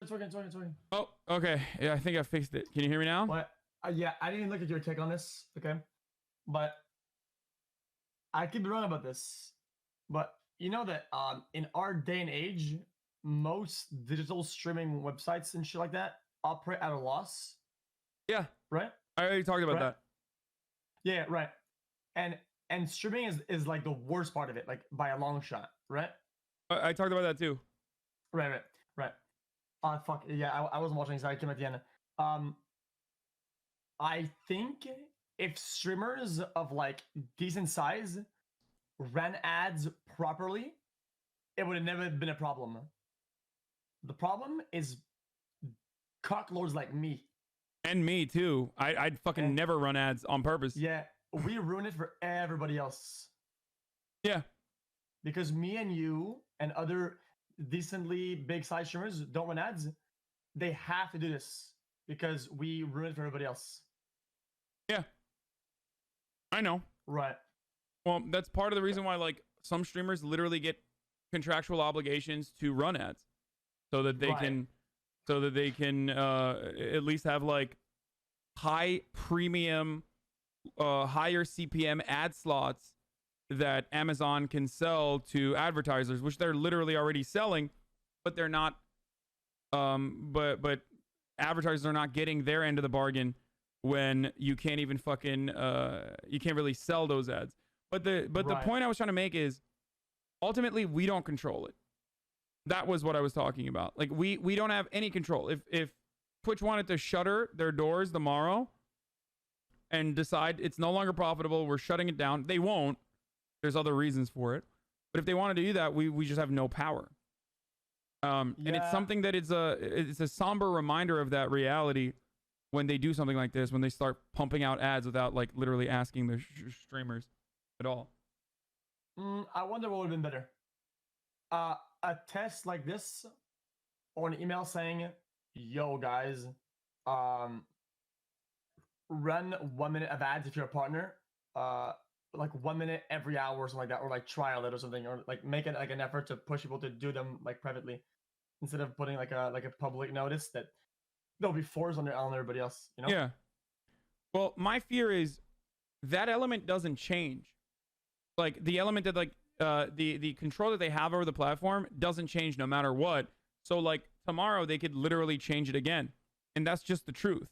It's working. It's working. It's working. Oh, okay. Yeah, I think I fixed it. Can you hear me now? But yeah, I didn't look at your take on this. Okay, but I could be wrong about this. But you know that in our day and age, most digital streaming websites and shit like that operate at a loss, Yeah, right? I already talked about Right. that. Yeah, right. And streaming is like the worst part of it, like by a long shot, right? I talked about that too. Right. Fuck yeah, I wasn't watching, so I came at the end. I think if streamers of like decent size ran ads properly, it would have never been a problem. The problem is cocklords like me. And me too. I'd fucking never run ads on purpose. Yeah, we ruin it for everybody else. Yeah. Because me and you and other decently big size streamers don't run ads. They have to do this because we ruin it for everybody else. Yeah. I know. Right. Well, that's part of the reason why like some streamers literally get contractual obligations to run ads so that they can at least have like high premium higher CPM ad slots that Amazon can sell to advertisers, which they're literally already selling, but they're not but advertisers are not getting their end of the bargain when you can't even fucking you can't really sell those ads. But the point I was trying to make is ultimately we don't control it. That was what I was talking about. Like we don't have any control. If Twitch wanted to shutter their doors tomorrow and decide it's no longer profitable, we're shutting it down, they won't. There's other reasons for it. But if they wanted to do that, we just have no power. And it's something that it's a somber reminder of that reality when they do something like this, when they start pumping out ads without like literally asking the streamers at all. I wonder what would have been better. A test like this or an email saying, yo guys, run 1 minute of ads if you're a partner, like 1 minute every hour or something like that, or like trial it or something, or like make it like an effort to push people to do them like privately instead of putting like a public notice that they'll be forced on everybody else, you know? Yeah. Well, my fear is that element doesn't change. Like the element that like the control that they have over the platform doesn't change no matter what. So like tomorrow they could literally change it again. And that's just the truth.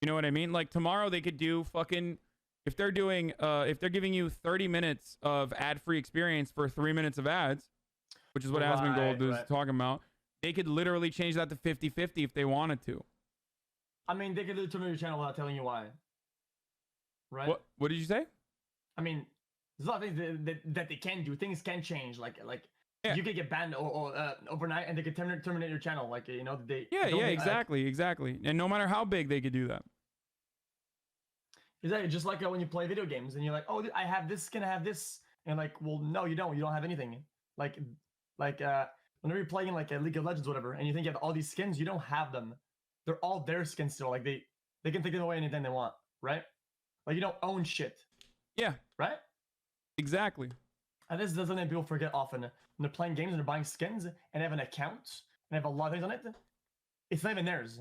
You know what I mean? Like tomorrow they could do fucking, if they're giving you 30 minutes of ad-free experience for 3 minutes of ads, which is what Asmongold is talking about, they could literally change that to 50-50 if they wanted to. I mean, they could do it to your channel without telling you why. Right? What did you say? I mean, there's a lot of things that they can do. Things can change. Like you could get banned overnight, and they could terminate your channel. Like, you know, they. Yeah, exactly. And no matter how big, they could do that. Exactly, just like when you play video games, and you're like, oh, I have this skin, I have this, and like, well, no, you don't. You don't have anything. Like whenever you're playing like a League of Legends, or whatever, and you think you have all these skins, you don't have them. They're all their skins still. Like they can take them away anytime they want, right? Like you don't own shit. Yeah. Right? Exactly. And this is something that people forget often. When they're playing games and they're buying skins and have an account and have a lot of things on it, it's not even theirs.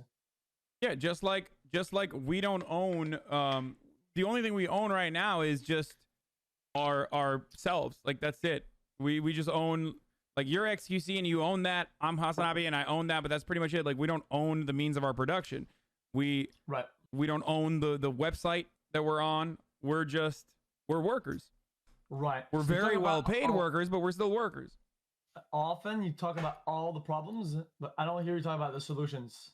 Yeah, just like we don't own the only thing we own right now is just ourselves. Like that's it. We just own, like you're XQC and you own that. I'm HasanAbi and I own that, but that's pretty much it. Like we don't own the means of our production. We don't own the website that we're on. We're workers. Right. We're very well paid workers, but we're still workers. Often you talk about all the problems, but I don't hear you talk about the solutions.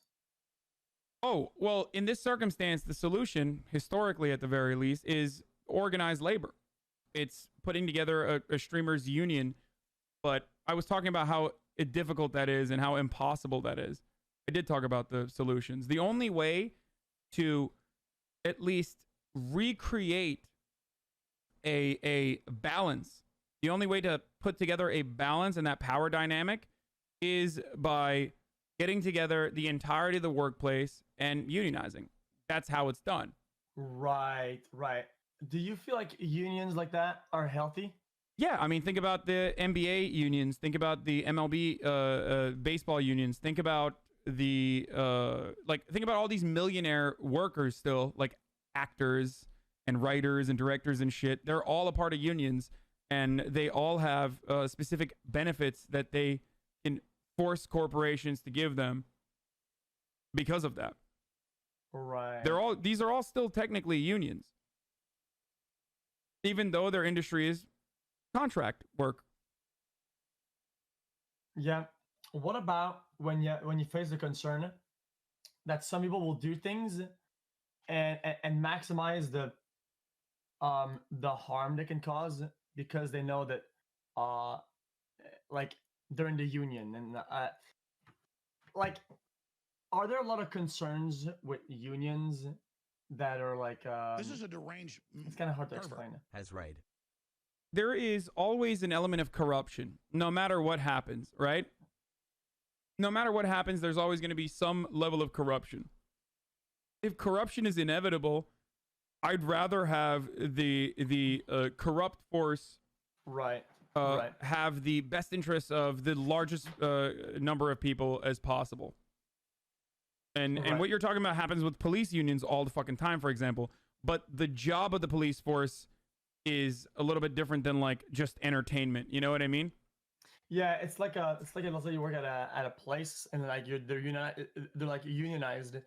Oh, well, in this circumstance, the solution, historically at the very least, is organized labor. It's putting together a streamers union. But I was talking about how difficult that is and how impossible that is. I did talk about the solutions. The only way to at least recreate a balance, the only way to put together a balance in that power dynamic is by getting together the entirety of the workplace and unionizing. That's how it's done. Right. Do you feel like unions like that are healthy? Yeah, I mean, think about the NBA unions. Think about the MLB baseball unions. Think about like think about all these millionaire workers still, like actors and writers and directors and shit. They're all a part of unions, and they all have specific benefits that they can force corporations to give them because of that. Right. These are all still technically unions, even though their industry is contract work. Yeah. What about when you face the concern that some people will do things and maximize the harm they can cause because they know that like they're in the union and like are there a lot of concerns with unions that are like this is a deranged it's kind of hard to pervert. explain. Has right. There is always an element of corruption, no matter what happens, right? No matter what happens, there's always going to be some level of corruption. If corruption is inevitable, I'd rather have the corrupt force Right. have the best interests of the largest number of people as possible. And what you're talking about happens with police unions all the fucking time, for example. But the job of the police force is a little bit different than like just entertainment. You know what I mean? Yeah, it's like let's say you work at a place and like they're like unionized,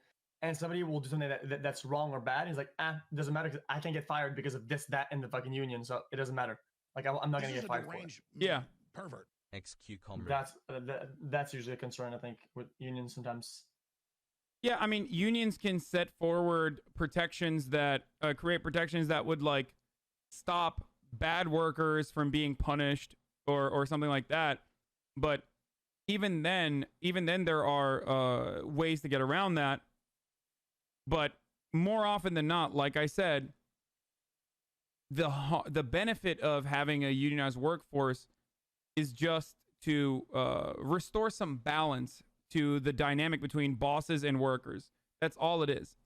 and somebody will do something that's wrong or bad. And he's like, it doesn't matter because I can't get fired because of this, that, and the fucking union, so it doesn't matter. Like I'm not gonna get fired for it. Yeah, pervert. XQ comrade. That's usually a concern I think with unions sometimes. Yeah, I mean, unions can set forward protections that create protections that would like stop bad workers from being punished or something like that. But even then there are ways to get around that. But more often than not, like I said, the benefit of having a unionized workforce is just to restore some balance to the dynamic between bosses and workers. That's all it is.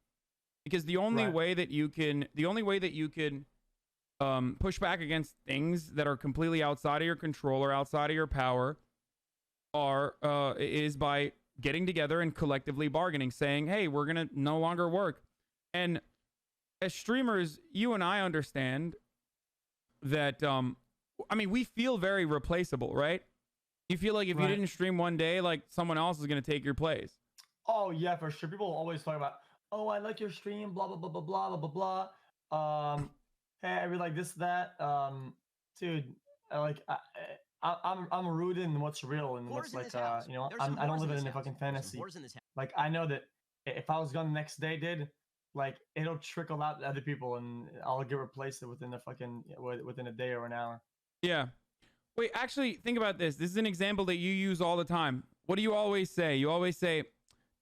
Because the only way that you can push back against things that are completely outside of your control or outside of your power is by getting together and collectively bargaining, saying, hey, we're gonna no longer work. And as streamers, you and I understand that I mean, we feel very replaceable, right? You feel like if you didn't stream one day, like someone else is gonna take your place. Oh yeah, for sure. People always talk about, oh, I like your stream, blah blah blah blah blah blah blah blah. Hey, I really like this, that. Dude, I'm rooted in what's real and what's like, you know, I don't live in a fucking fantasy. Like I know that if I was gone the next day, dude, like it'll trickle out to other people and I'll get replaced within a day or an hour. Yeah. Wait, actually, think about this. This is an example that you use all the time. What do you always say? You always say,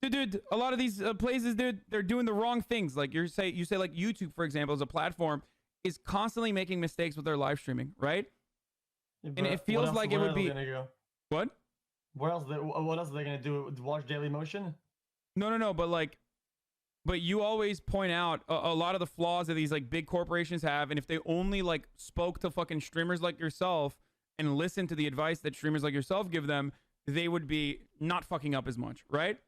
dude, a lot of these places, dude, they're doing the wrong things. Like you say like YouTube, for example, as a platform, is constantly making mistakes with their live streaming, right? Yeah, and it feels like it would be what? What else are they gonna do? Watch Daily Motion? No, but you always point out a lot of the flaws that these like big corporations have, and if they only like spoke to fucking streamers like yourself and listen to the advice that streamers like yourself give them, they would be not fucking up as much, right?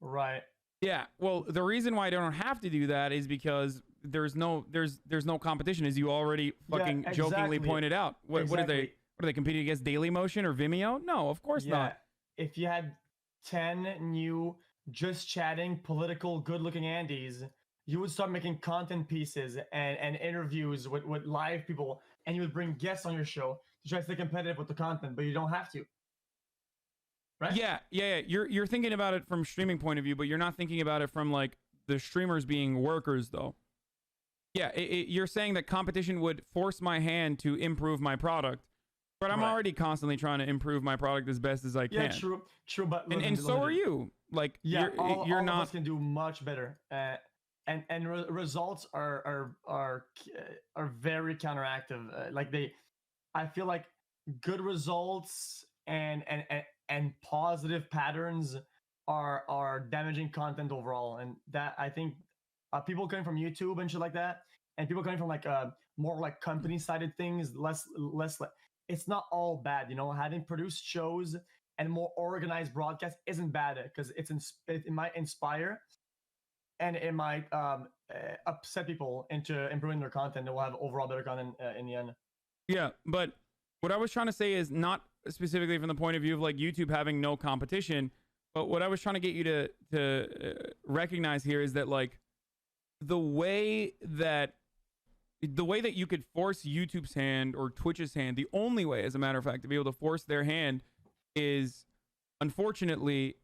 Right. Yeah. Well, the reason why I don't have to do that is because there's no competition, as you already fucking jokingly pointed out. What are they competing against? Dailymotion or Vimeo? No, of course not. If you had 10 new just chatting political good-looking Andes, you would start making content pieces and interviews with live people, and you would bring guests on your show to try to stay competitive with the content, but you don't have to. Right? Yeah. You're thinking about it from streaming point of view, but you're not thinking about it from like the streamers being workers, though. Yeah, you're saying that competition would force my hand to improve my product, but I'm already constantly trying to improve my product as best as I can. Yeah, true, but so are you. Like, yeah, you're all not. Of us can do much better, and results are very counteractive. I feel like good results and positive patterns are damaging content overall, and that I think people coming from YouTube and shit like that, and people coming from like more like company sided things, less it's not all bad, you know. Having produced shows and more organized broadcast isn't bad because it might inspire and it might upset people into improving their content. They will have overall better content in the end. Yeah, but what I was trying to say is not specifically from the point of view of like YouTube having no competition, but what I was trying to get you to recognize here is that like the way that you could force YouTube's hand or Twitch's hand, the only way, as a matter of fact, to be able to force their hand is, unfortunately,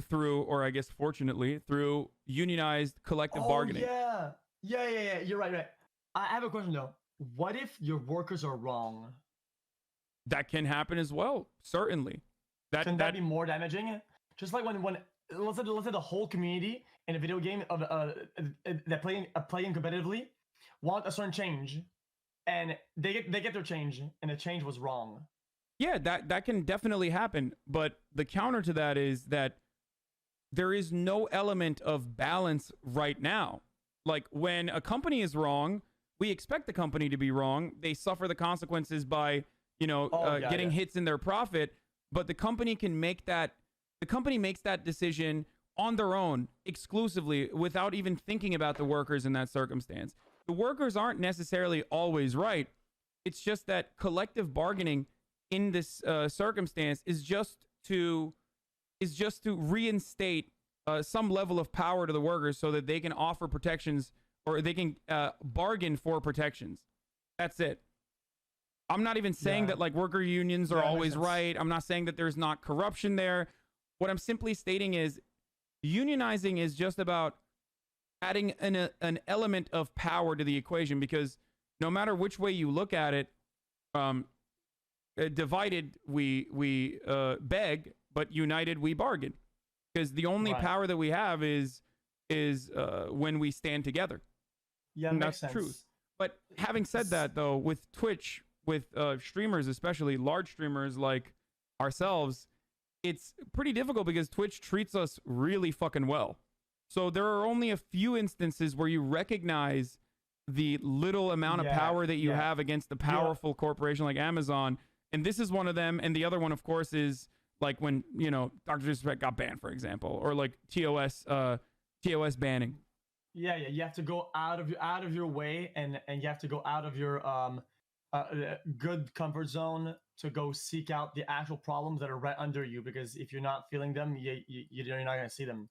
through, or I guess fortunately, through unionized collective bargaining. Yeah. You're right. I have a question though. What if your workers are wrong? That can happen as well. Certainly. Can that be more damaging? Just like when let's say the whole community in a video game of that playing competitively want a certain change, and they get their change, and the change was wrong. Yeah, that can definitely happen. But the counter to that is that there is no element of balance right now. Like when a company is wrong, we expect the company to be wrong. They suffer the consequences by, getting hits in their profit. But the company can make that. The company makes that decision on their own, exclusively, without even thinking about the workers in that circumstance. The workers aren't necessarily always right. It's just that collective bargaining in this circumstance is just to reinstate some level of power to the workers so that they can offer protections, or they can bargain for protections. That's it. I'm not even saying that like worker unions are always right. I'm not saying that there's not corruption there. What I'm simply stating is unionizing is just about adding an element of power to the equation, because no matter which way you look at it, divided we beg, but united we bargain, because the only power that we have is when we stand together. Yeah, and makes that's sense. truth. But having said that, though, with Twitch, with streamers, especially large streamers like ourselves, it's pretty difficult because Twitch treats us really fucking well. So there are only a few instances where you recognize the little amount of power that you have against the powerful corporation like Amazon. And this is one of them. And the other one, of course, is like when, Dr. Disrespect got banned, for example, or like TOS banning. Yeah. You have to go out of your way, and you have to go out of your good comfort zone to go seek out the actual problems that are right under you. Because if you're not feeling them, you're not gonna see them.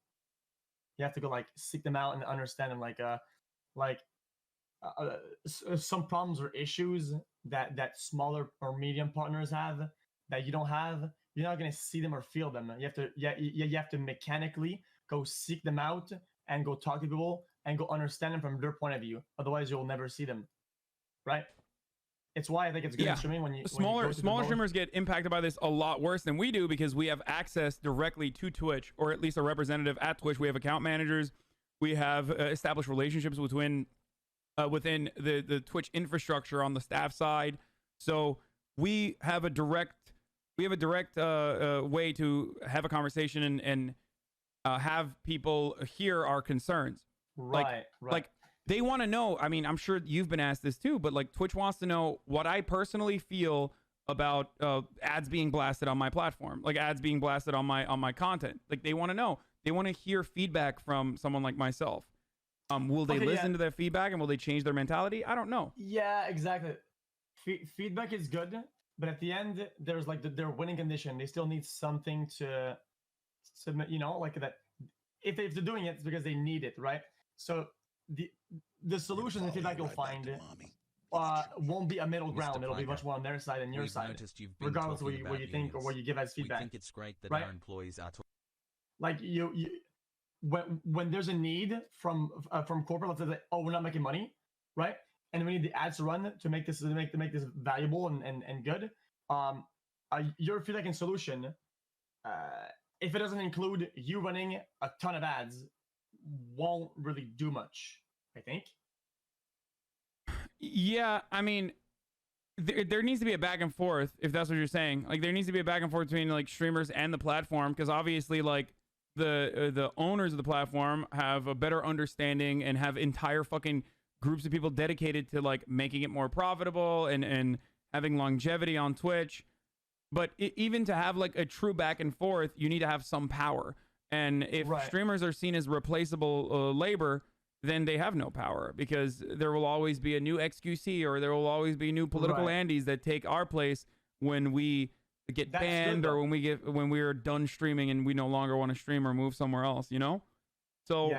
You have to go like seek them out and understand them. Some problems or issues that smaller or medium partners have that you don't have. You're not gonna see them or feel them. You have to mechanically go seek them out and go talk to people and go understand them from their point of view. Otherwise, you'll never see them, right? It's why I think it's good in streaming when you smaller streamers get impacted by this a lot worse than we do, because we have access directly to Twitch, or at least a representative at Twitch. We have account managers. We have established relationships within the Twitch infrastructure on the staff side. So we have a direct way to have a conversation and have people hear our concerns. Right. Like they want to know. I mean, I'm sure you've been asked this too, but like Twitch wants to know what I personally feel about ads being blasted on my platform, like ads being blasted on my content. Like they want to know. They want to hear feedback from someone like myself. Will they listen to their feedback, and will they change their mentality? I don't know. Yeah, exactly. Feedback is good, but at the end, there's like their winning condition. They still need something to submit. Like that. If they're doing it, it's because they need it, right? So the solution and feedback you'll find won't be a middle ground. It'll be much more on their side and your side, regardless of what you think or what you give as feedback. We think it's great that our employees are like you when there's a need from corporate, let's say that, we're not making money, right? And we need the ads to run to make this valuable and good. Your feedback and solution, if it doesn't include you running a ton of ads, won't really do much, I think. Yeah, I mean, there needs to be a back and forth, if that's what you're saying. Like there needs to be a back and forth between like streamers and the platform, because obviously like the owners of the platform have a better understanding and have entire fucking groups of people dedicated to like making it more profitable and having longevity on Twitch. But even to have like a true back and forth, you need to have some power. And if streamers are seen as replaceable labor, then they have no power, because there will always be a new XQC, or there will always be new political Andes that take our place when we get banned, or when we are done streaming and we no longer want to stream or move somewhere else, you know? So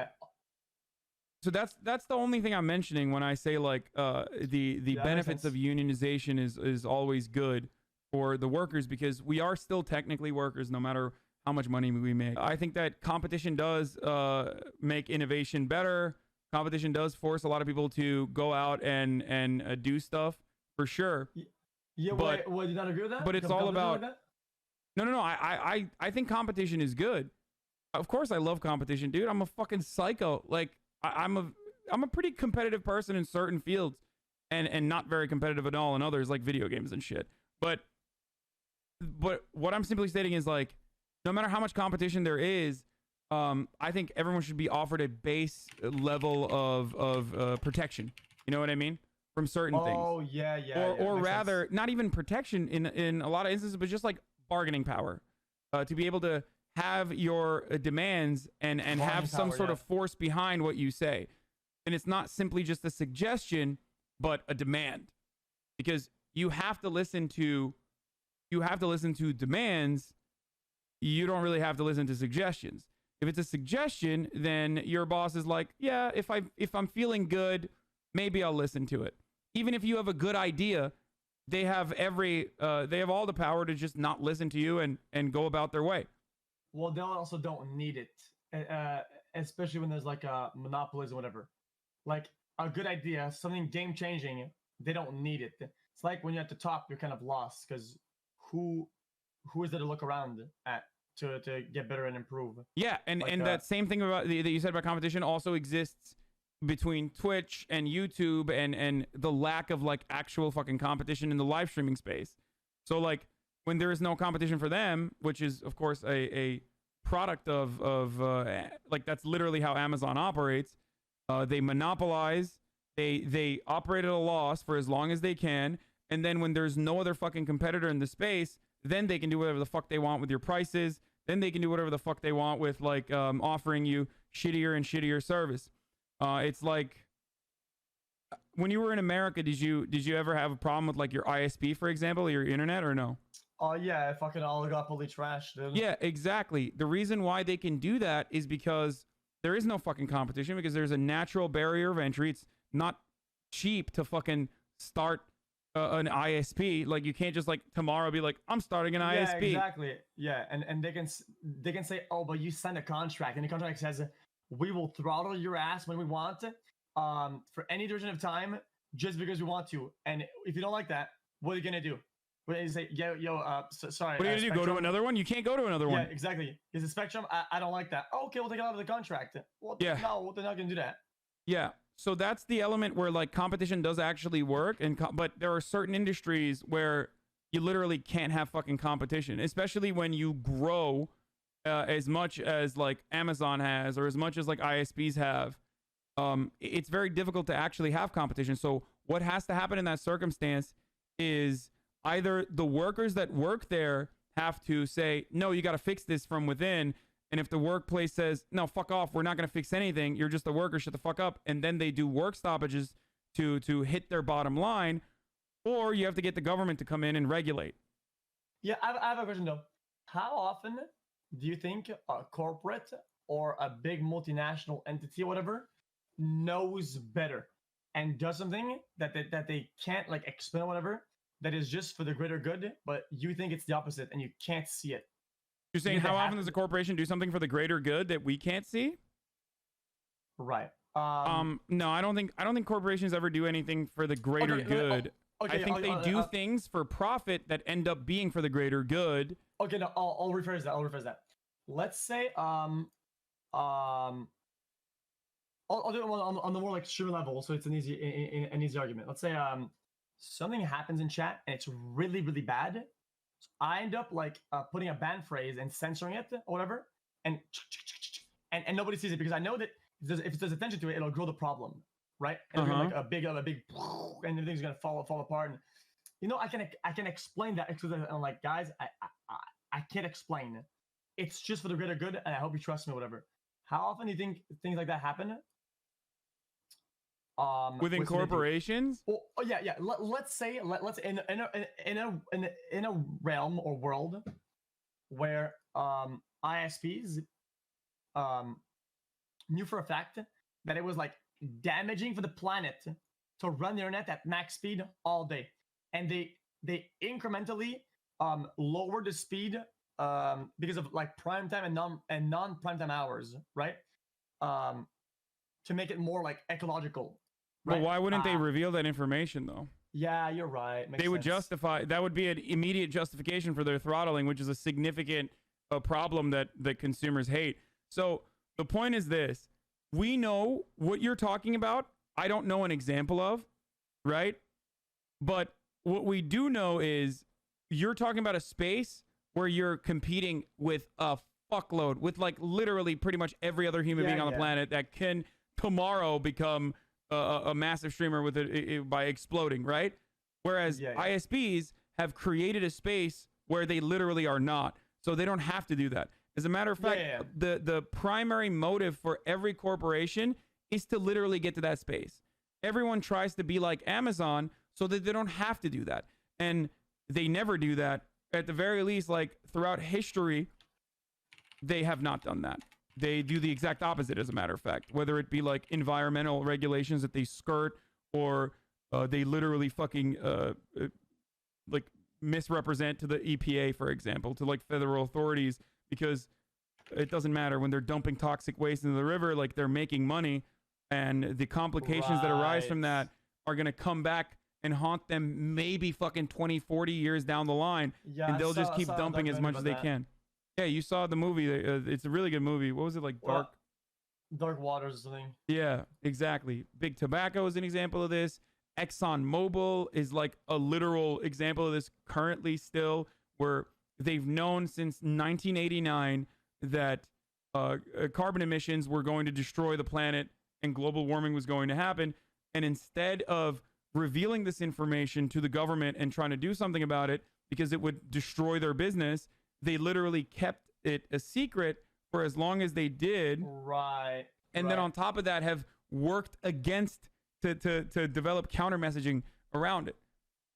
so that's the only thing I'm mentioning when I say like the benefits of unionization is always good for the workers, because we are still technically workers no matter how much money we make. I think that competition does make innovation better. Competition does force a lot of people to go out and do stuff, for sure. Yeah, but you not agree with that? But it's all about no. I think competition is good. Of course, I love competition, dude. I'm a fucking psycho. Like I'm a pretty competitive person in certain fields, and not very competitive at all in others, like video games and shit. But what I'm simply stating is, like, no matter how much competition there is, I think everyone should be offered a base level of protection. You know what I mean? From certain things. Oh, yeah. Or rather, not even protection in a lot of instances, but just like bargaining power. To be able to have your demands and have some sort of force behind what you say. And it's not simply just a suggestion, but a demand. Because you have to listen to demands. You don't really have to listen to suggestions. If it's a suggestion, then your boss is like, yeah, if I'm feeling good, maybe I'll listen to it. Even if you have a good idea, they have all the power to just not listen to you and go about their way. Well, they also don't need it, especially when there's like a monopolism or whatever. Like a good idea, something game changing, they don't need it. It's like when you're at the top, you're kind of lost, because who is there to look around at to get better and improve? Yeah, and that same thing about that you said about competition also exists between Twitch and YouTube and the lack of like actual fucking competition in the live streaming space. So like when there is no competition for them, which is of course a product of like that's literally how Amazon operates. They monopolize, they operate at a loss for as long as they can, and then when there's no other fucking competitor in the space, then they can do whatever the fuck they want with your prices. Then they can do whatever the fuck they want with like offering you shittier and shittier service. It's like when you were in America, did you ever have a problem with like your ISP, for example, or your internet, or no? Oh yeah, fucking oligopoly trash, dude. Yeah, exactly. The reason why they can do that is because there is no fucking competition, because there's a natural barrier of entry. It's not cheap to fucking start an ISP. Like you can't just like tomorrow be like, I'm starting an ISP. Yeah, exactly. Yeah, and they can say, oh, but you signed a contract, and the contract says we will throttle your ass when we want, for any duration of time, just because we want to. And if you don't like that, what are you gonna do? What you say, sorry. What are you gonna do? Go to another one? You can't go to another one. Yeah, exactly. Is it Spectrum? I don't like that. Oh, okay, we'll take it out of the contract. Well, yeah. No, they're not gonna do that. Yeah. So that's the element where like competition does actually work, but there are certain industries where you literally can't have fucking competition, especially when you grow as much as like Amazon has, or as much as like ISPs have. It's very difficult to actually have competition. So what has to happen in that circumstance is either the workers that work there have to say, no, you got to fix this from within. And if the workplace says, no, fuck off, we're not going to fix anything, you're just a worker, shut the fuck up, and then they do work stoppages to hit their bottom line, or you have to get the government to come in and regulate. Yeah, I have a question though. How often do you think a corporate or a big multinational entity or whatever knows better and does something that they can't like explain or whatever, that is just for the greater good, but you think it's the opposite and you can't see it? You're saying how often does a corporation do something for the greater good that we can't see? Right. No, I don't think corporations ever do anything for the greater good. I think they do things for profit that end up being for the greater good. Okay, no, I'll rephrase that. Let's say I'll do it on the more like stream level, so it's an easy argument. Let's say something happens in chat and it's really, really bad. So I end up like putting a ban phrase and censoring it or whatever, and nobody sees it, because I know that if there's attention to it, it'll grow the problem, right? And it'll be like a big, and everything's gonna fall apart. And you know, I can explain that because I'm like, guys, I can't explain. It's just for the greater good, and I hope you trust me, whatever. How often do you think things like that happen? Within corporations? Well, oh yeah, yeah. Let's say let's in a realm or world where ISPs knew for a fact that it was like damaging for the planet to run the internet at max speed all day, and they incrementally lowered the speed because of like prime time and non prime time hours, right? To make it more like ecological. Right? But why wouldn't they reveal that information though? Yeah, you're right. They would justify, that would be an immediate justification for their throttling, which is a significant problem that consumers hate. So the point is this: we know what you're talking about. I don't know an example of, right? But what we do know is you're talking about a space where you're competing with a fuckload, with like literally pretty much every other human being on the planet that can tomorrow become a massive streamer with it by exploding, right? Whereas ISPs have created a space where they literally are not, so they don't have to do that. As a matter of fact, the primary motive for every corporation is to literally get to that space. Everyone tries to be like Amazon so that they don't have to do that, and they never do that. At the very least, like throughout history, they have not done that. They do the exact opposite, as a matter of fact, whether it be like environmental regulations that they skirt, or they literally fucking like misrepresent to the EPA, for example, to like federal authorities, because it doesn't matter when they're dumping toxic waste into the river, like they're making money, and the complications that arise from that are going to come back and haunt them maybe fucking 20, 40 years down the line, and they'll just keep dumping as much as they can. Yeah, you saw the movie. It's a really good movie. What was it, like Dark Waters or something? Yeah, exactly. Big Tobacco is an example of this. ExxonMobil is like a literal example of this currently still, where they've known since 1989 that carbon emissions were going to destroy the planet and global warming was going to happen. And instead of revealing this information to the government and trying to do something about it because it would destroy their business, they literally kept it a secret for as long as they did. Right. And then on top of that, have worked against to develop counter messaging around it,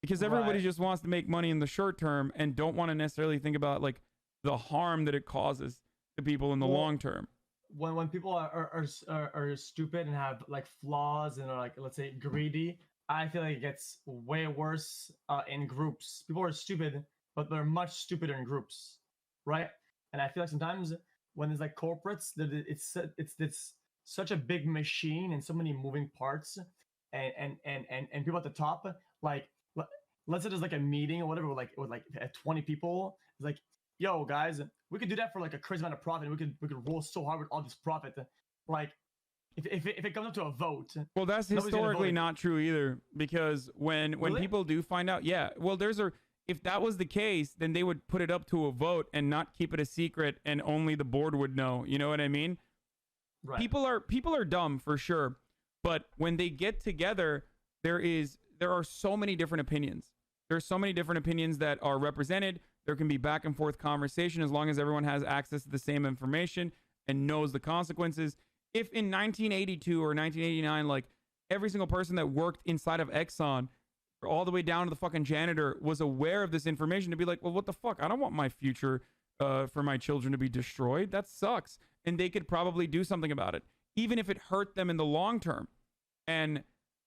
because everybody just wants to make money in the short term and don't want to necessarily think about like the harm that it causes to people in the long term. When people are stupid and have like flaws and are like, let's say, greedy, I feel like it gets way worse in groups. People are stupid, but they're much stupider in groups, right? And I feel like sometimes when there's like corporates, that it's such a big machine and so many moving parts, and people at the top, like let's say there's like a meeting or whatever with like 20 people. It's like, yo guys, we could do that for like a crazy amount of profit. We could roll so hard with all this profit. Like if it comes up to a vote. Well, that's historically not true either, because when people do find out, if that was the case, then they would put it up to a vote and not keep it a secret, and only the board would know. You know what I mean? Right. People are dumb for sure, but when they get together, there are so many different opinions. There are so many different opinions that are represented. There can be back and forth conversation as long as everyone has access to the same information and knows the consequences. If in 1982 or 1989, like every single person that worked inside of Exxon, all the way down to the fucking janitor, was aware of this information, to be like, well, what the fuck? I don't want my future for my children to be destroyed. That sucks. And they could probably do something about it, even if it hurt them in the long term. And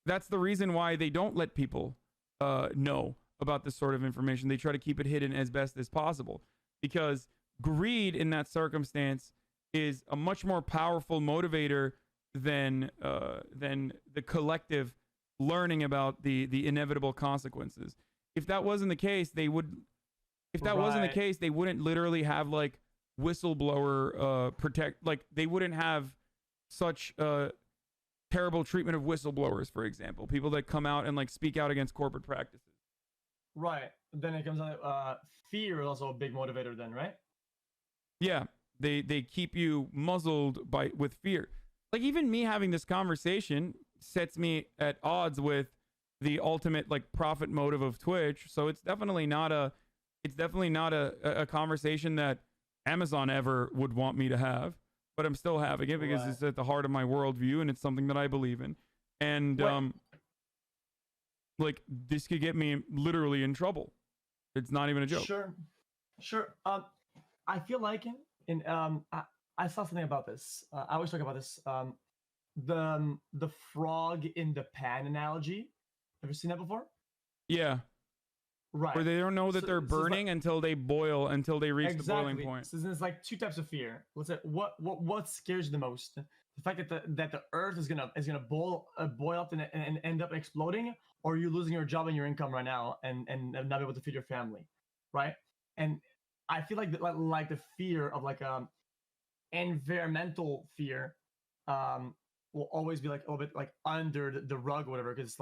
that's the reason why they don't let people know about this sort of information. They try to keep it hidden as best as possible, because greed in that circumstance is a much more powerful motivator than the collective learning about the inevitable consequences. If that wasn't the case, they would. If that wasn't the case, they wouldn't literally have like whistleblower protect. Like they wouldn't have such terrible treatment of whistleblowers, for example, people that come out and like speak out against corporate practices. Right. Then it comes on fear is also a big motivator. Then, right? Yeah, they keep you muzzled with fear. Like even me having this conversation sets me at odds with the ultimate like profit motive of Twitch. So it's definitely not a conversation that Amazon ever would want me to have, but I'm still having it because it's at the heart of my worldview and it's something that I believe in. And like this could get me literally in trouble. It's not even a joke. Sure. I feel like I saw something about this. I always talk about this. The frog in the pan analogy. Have you seen that before? Yeah. Right. Where they don't know that they're burning until they boil, until they reach the boiling point. So there's like two types of fear. Let's say what scares you the most? The fact that the earth is gonna boil up and end up exploding, or you losing your job and your income right now and not be able to feed your family, right? And I feel like the fear of like environmental fear will always be like a little bit like under the rug or whatever, because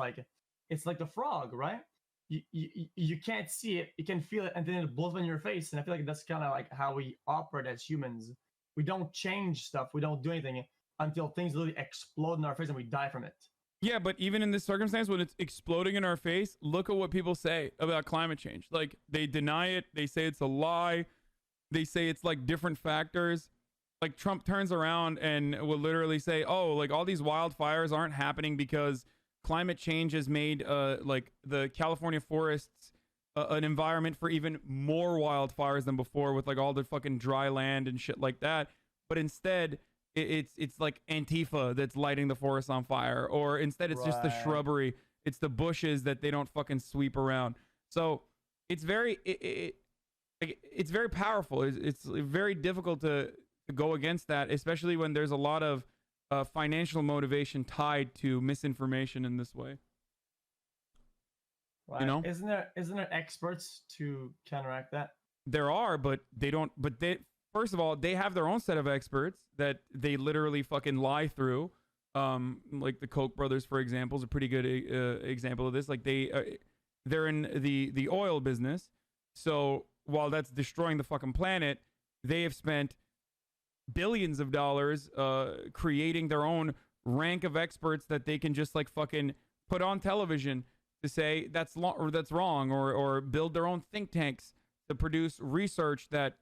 it's like the frog, right? You can't see it, you can feel it, and then it blows in your face. And I feel like that's kind of like how we operate as humans. We don't change stuff, we don't do anything until things literally explode in our face and we die from it. Yeah, but even in this circumstance, when it's exploding in our face, look at what people say about climate change. Like, they deny it, they say it's a lie, they say it's like different factors. Like, Trump turns around and will literally say, oh, like all these wildfires aren't happening because climate change has made like the California forests an environment for even more wildfires than before, with like all the fucking dry land and shit like that. But instead, it's like Antifa that's lighting the forest on fire, or instead it's just the shrubbery, it's the bushes that they don't fucking sweep around. So it's very it's very powerful. It's very difficult to go against that, especially when there's a lot of financial motivation tied to misinformation in this way. Right. You know? Isn't there experts to counteract that? There are, but they don't. But they, first of all, they have their own set of experts that they literally fucking lie through. Like the Koch brothers, for example, is a pretty good example of this. Like they're in the oil business. So while that's destroying the fucking planet, they have spent billions of dollars creating their own rank of experts that they can just like fucking put on television to say that's wrong, or build their own think tanks to produce research that,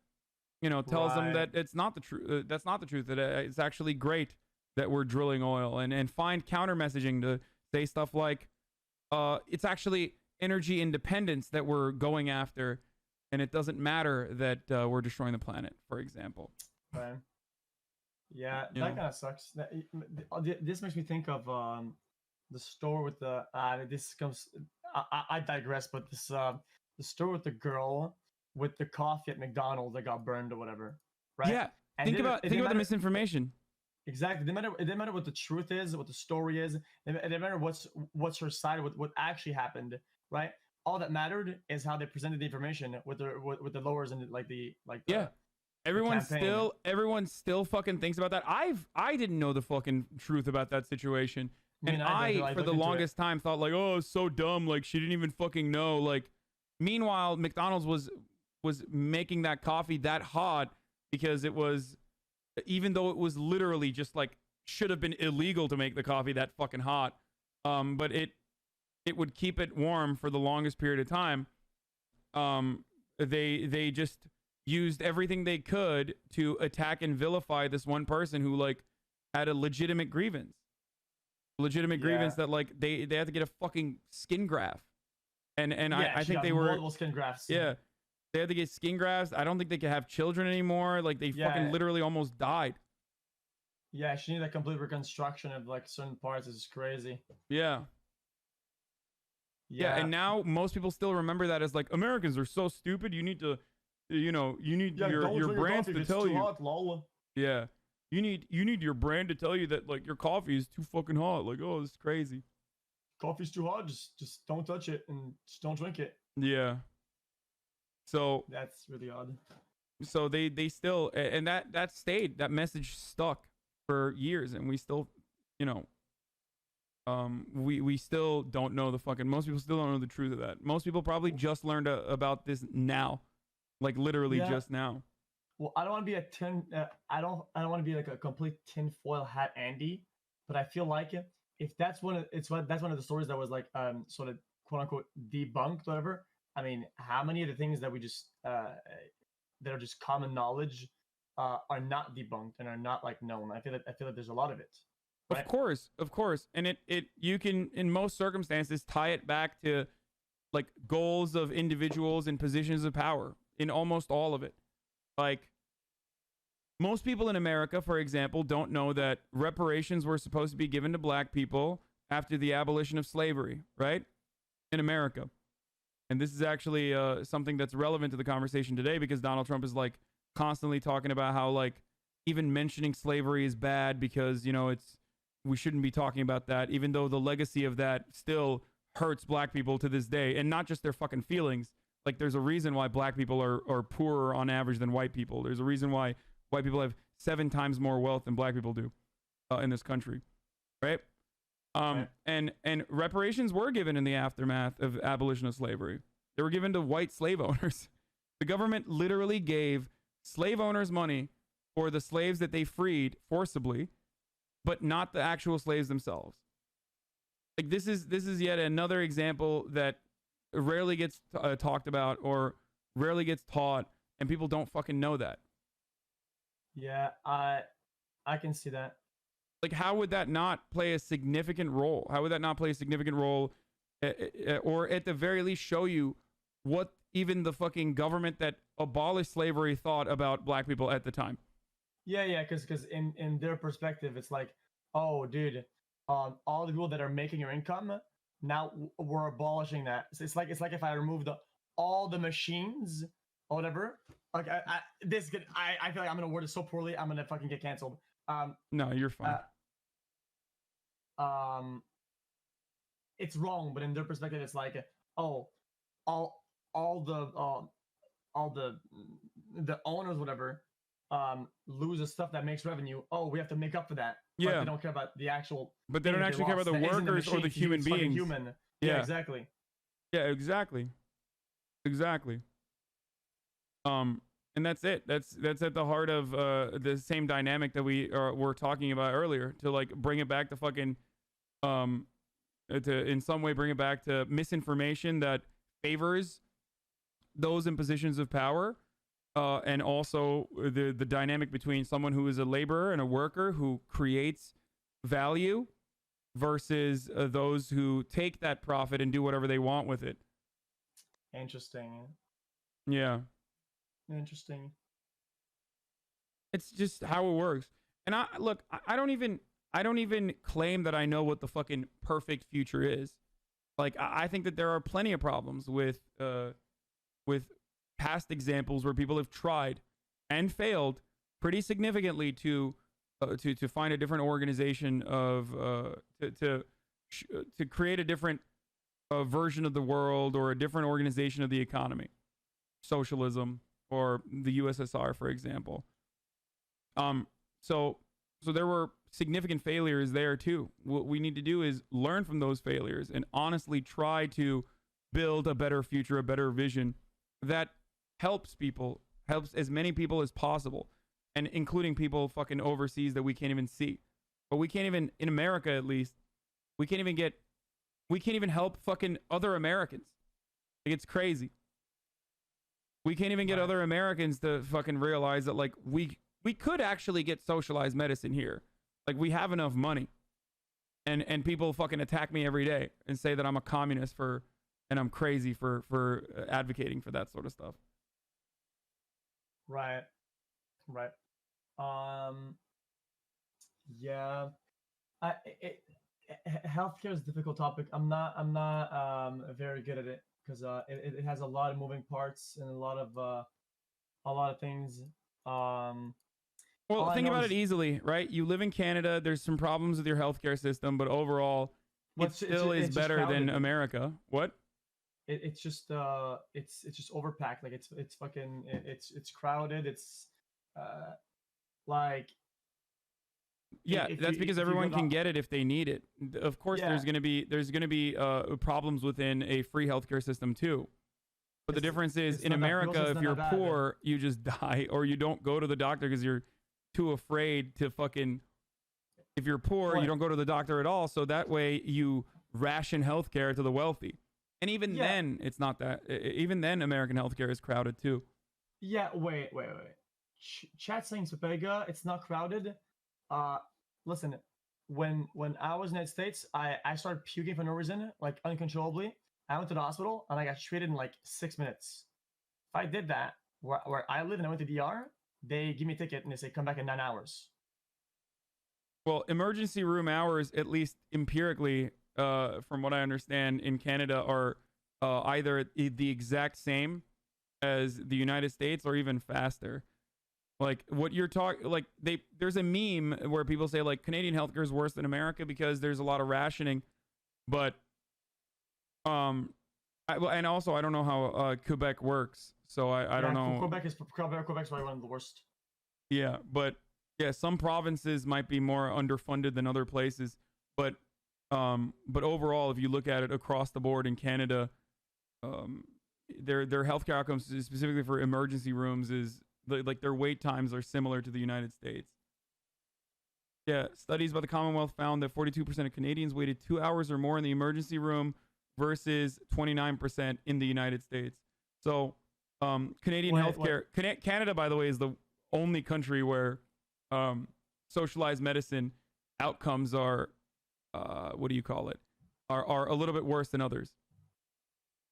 you know, tells them that it's not the truth. That's not the truth. That it's actually great that we're drilling oil, and find counter messaging to say stuff like it's actually energy independence that we're going after, and it doesn't matter that we're destroying the planet, for example. Right. Yeah, that kind of sucks. This makes me think of the store with the this comes. I digress, but this the store with the girl with the coffee at McDonald's that got burned or whatever, right? Yeah. Think about the misinformation. Exactly. It didn't matter what the truth is, what the story is. It didn't matter what's her side, what actually happened, right? All that mattered is how they presented the information with the lowers and yeah. Everyone still fucking thinks about that. I didn't know the fucking truth about that situation. And I for the longest time thought like, oh, it's so dumb. Like, she didn't even fucking know. Like, meanwhile, McDonald's was making that coffee that hot because it was, even though it was literally just like, should have been illegal to make the coffee that fucking hot. But it would keep it warm for the longest period of time. They just used everything they could to attack and vilify this one person who like had a legitimate grievance that like they had to get a fucking skin graft, and I think they were multiple skin grafts. Yeah, they had to get skin grafts. I don't think they could have children anymore. Like they fucking literally almost died. Yeah, she needed a complete reconstruction of like certain parts. It's crazy. Yeah, and now most people still remember that as like, Americans are so stupid. You need to, your brands to tell you. Hot, lol. Yeah. You need your brand to tell you that like your coffee is too fucking hot. Like, oh, this is crazy. Coffee's too hot. Just don't touch it and just don't drink it. Yeah. So that's really odd. So they still, and that message stuck for years, and we still, we still don't know most people still don't know the truth of that. Most people probably just learned about this now, like literally just now. Well, I don't want to be I don't want to be like a complete tinfoil hat Andy, but I feel like if that's that's one of the stories that was like sort of quote unquote debunked, whatever. I mean, how many of the things that we just that are just common knowledge are not debunked and are not like known? I feel like there's a lot of it. Right? Of course, and it you can in most circumstances tie it back to like goals of individuals in positions of power in almost all of it. Like most people in America, for example, don't know that reparations were supposed to be given to black people after the abolition of slavery, right? In America. And this is actually something that's relevant to the conversation today because Donald Trump is like constantly talking about how like even mentioning slavery is bad because, you know, we shouldn't be talking about that, even though the legacy of that still hurts black people to this day, and not just their fucking feelings. Like there's a reason why black people are poorer on average than white people. There's a reason why white people have 7 times more wealth than black people do in this country, right? And reparations were given in the aftermath of abolition of slavery. They were given to white slave owners. The government literally gave slave owners money for the slaves that they freed forcibly, but not the actual slaves themselves. Like this is yet another example that rarely gets talked about or rarely gets taught, and people don't fucking know that. Yeah, I can see that. Like, how would that not play a significant role? How would that not play a significant role, or at the very least show you what even the fucking government that abolished slavery thought about black people at the time? Yeah, because in their perspective, it's like, oh, dude, all the people that are making your income now we're abolishing that. So it's like if I removed all the machines or whatever. Like I feel like I'm gonna word it so poorly. I'm gonna fucking get canceled. No, you're fine. It's wrong, but in their perspective, it's like, oh, all the owners, whatever, lose the stuff that makes revenue. Oh, we have to make up for that. Yeah. But they don't care about the actual. But they don't actually care about the workers or the human beings. Human. Yeah, exactly. Yeah, exactly. And that's it. That's at the heart of the same dynamic that we were talking about earlier. To like bring it back to fucking, to in some way bring it back to misinformation that favors those in positions of power, and also the dynamic between someone who is a laborer and a worker who creates value versus those who take that profit and do whatever they want with it. Interesting. Yeah. Interesting. It's just how it works. And I don't even claim that I know what the fucking perfect future is. Like I think that there are plenty of problems with past examples where people have tried and failed pretty significantly to find a different organization of to create a different version of the world or a different organization of the economy, socialism or the USSR, for example. So there were significant failures there too. What we need to do is learn from those failures and honestly try to build a better future, a better vision that helps as many people as possible, and including people fucking overseas that we can't even see. But we can't even, in America at least, we can't even help fucking other Americans. Like, it's crazy. We can't even get other Americans to fucking realize that like we could actually get socialized medicine here. Like we have enough money. And people fucking attack me every day and say that I'm a communist and I'm crazy for advocating for that sort of stuff. Right. Yeah. Healthcare is a difficult topic. I'm not very good at it because it has a lot of moving parts and a lot of things. Well, think about it easily, right? You live in Canada. There's some problems with your healthcare system, but overall, it still is better than America. What? It's just overpacked. Like it's fucking it's crowded. It's like. Yeah, that's because everyone can get it if they need it. Of course, there's gonna be problems within a free healthcare system too. But the difference is in America, if you're poor, you just die, or you don't go to the doctor because you're too afraid to fucking If you're poor, Right. you don't go to the doctor at all. So that way you ration healthcare to the wealthy. And even then, it's not that. Even then, American healthcare is crowded too. Yeah, wait. Chat saying Topeka, it's not crowded. Listen, when I was in the United States, I started puking for no reason, like uncontrollably. I went to the hospital and I got treated in like 6 minutes. If I did that where I live and I went to DR, they give me a ticket and they say come back in 9 hours. Well, emergency room hours, at least empirically, from what I understand, in Canada are either the exact same as the United States or even faster. Like what you're talking, like there's a meme where people say like Canadian healthcare is worse than America because there's a lot of rationing, but and also I don't know how Quebec works, so I don't know. Quebec's probably one of the worst. Yeah, but yeah, some provinces might be more underfunded than other places, but overall, if you look at it across the board in Canada, their healthcare outcomes specifically for emergency rooms is like their wait times are similar to the United States. Yeah, studies by the Commonwealth found that 42% of Canadians waited 2 hours or more in the emergency room versus 29% in the United States. So, Canadian healthcare, Canada, by the way, is the only country where socialized medicine outcomes are, what do you call it, are a little bit worse than others.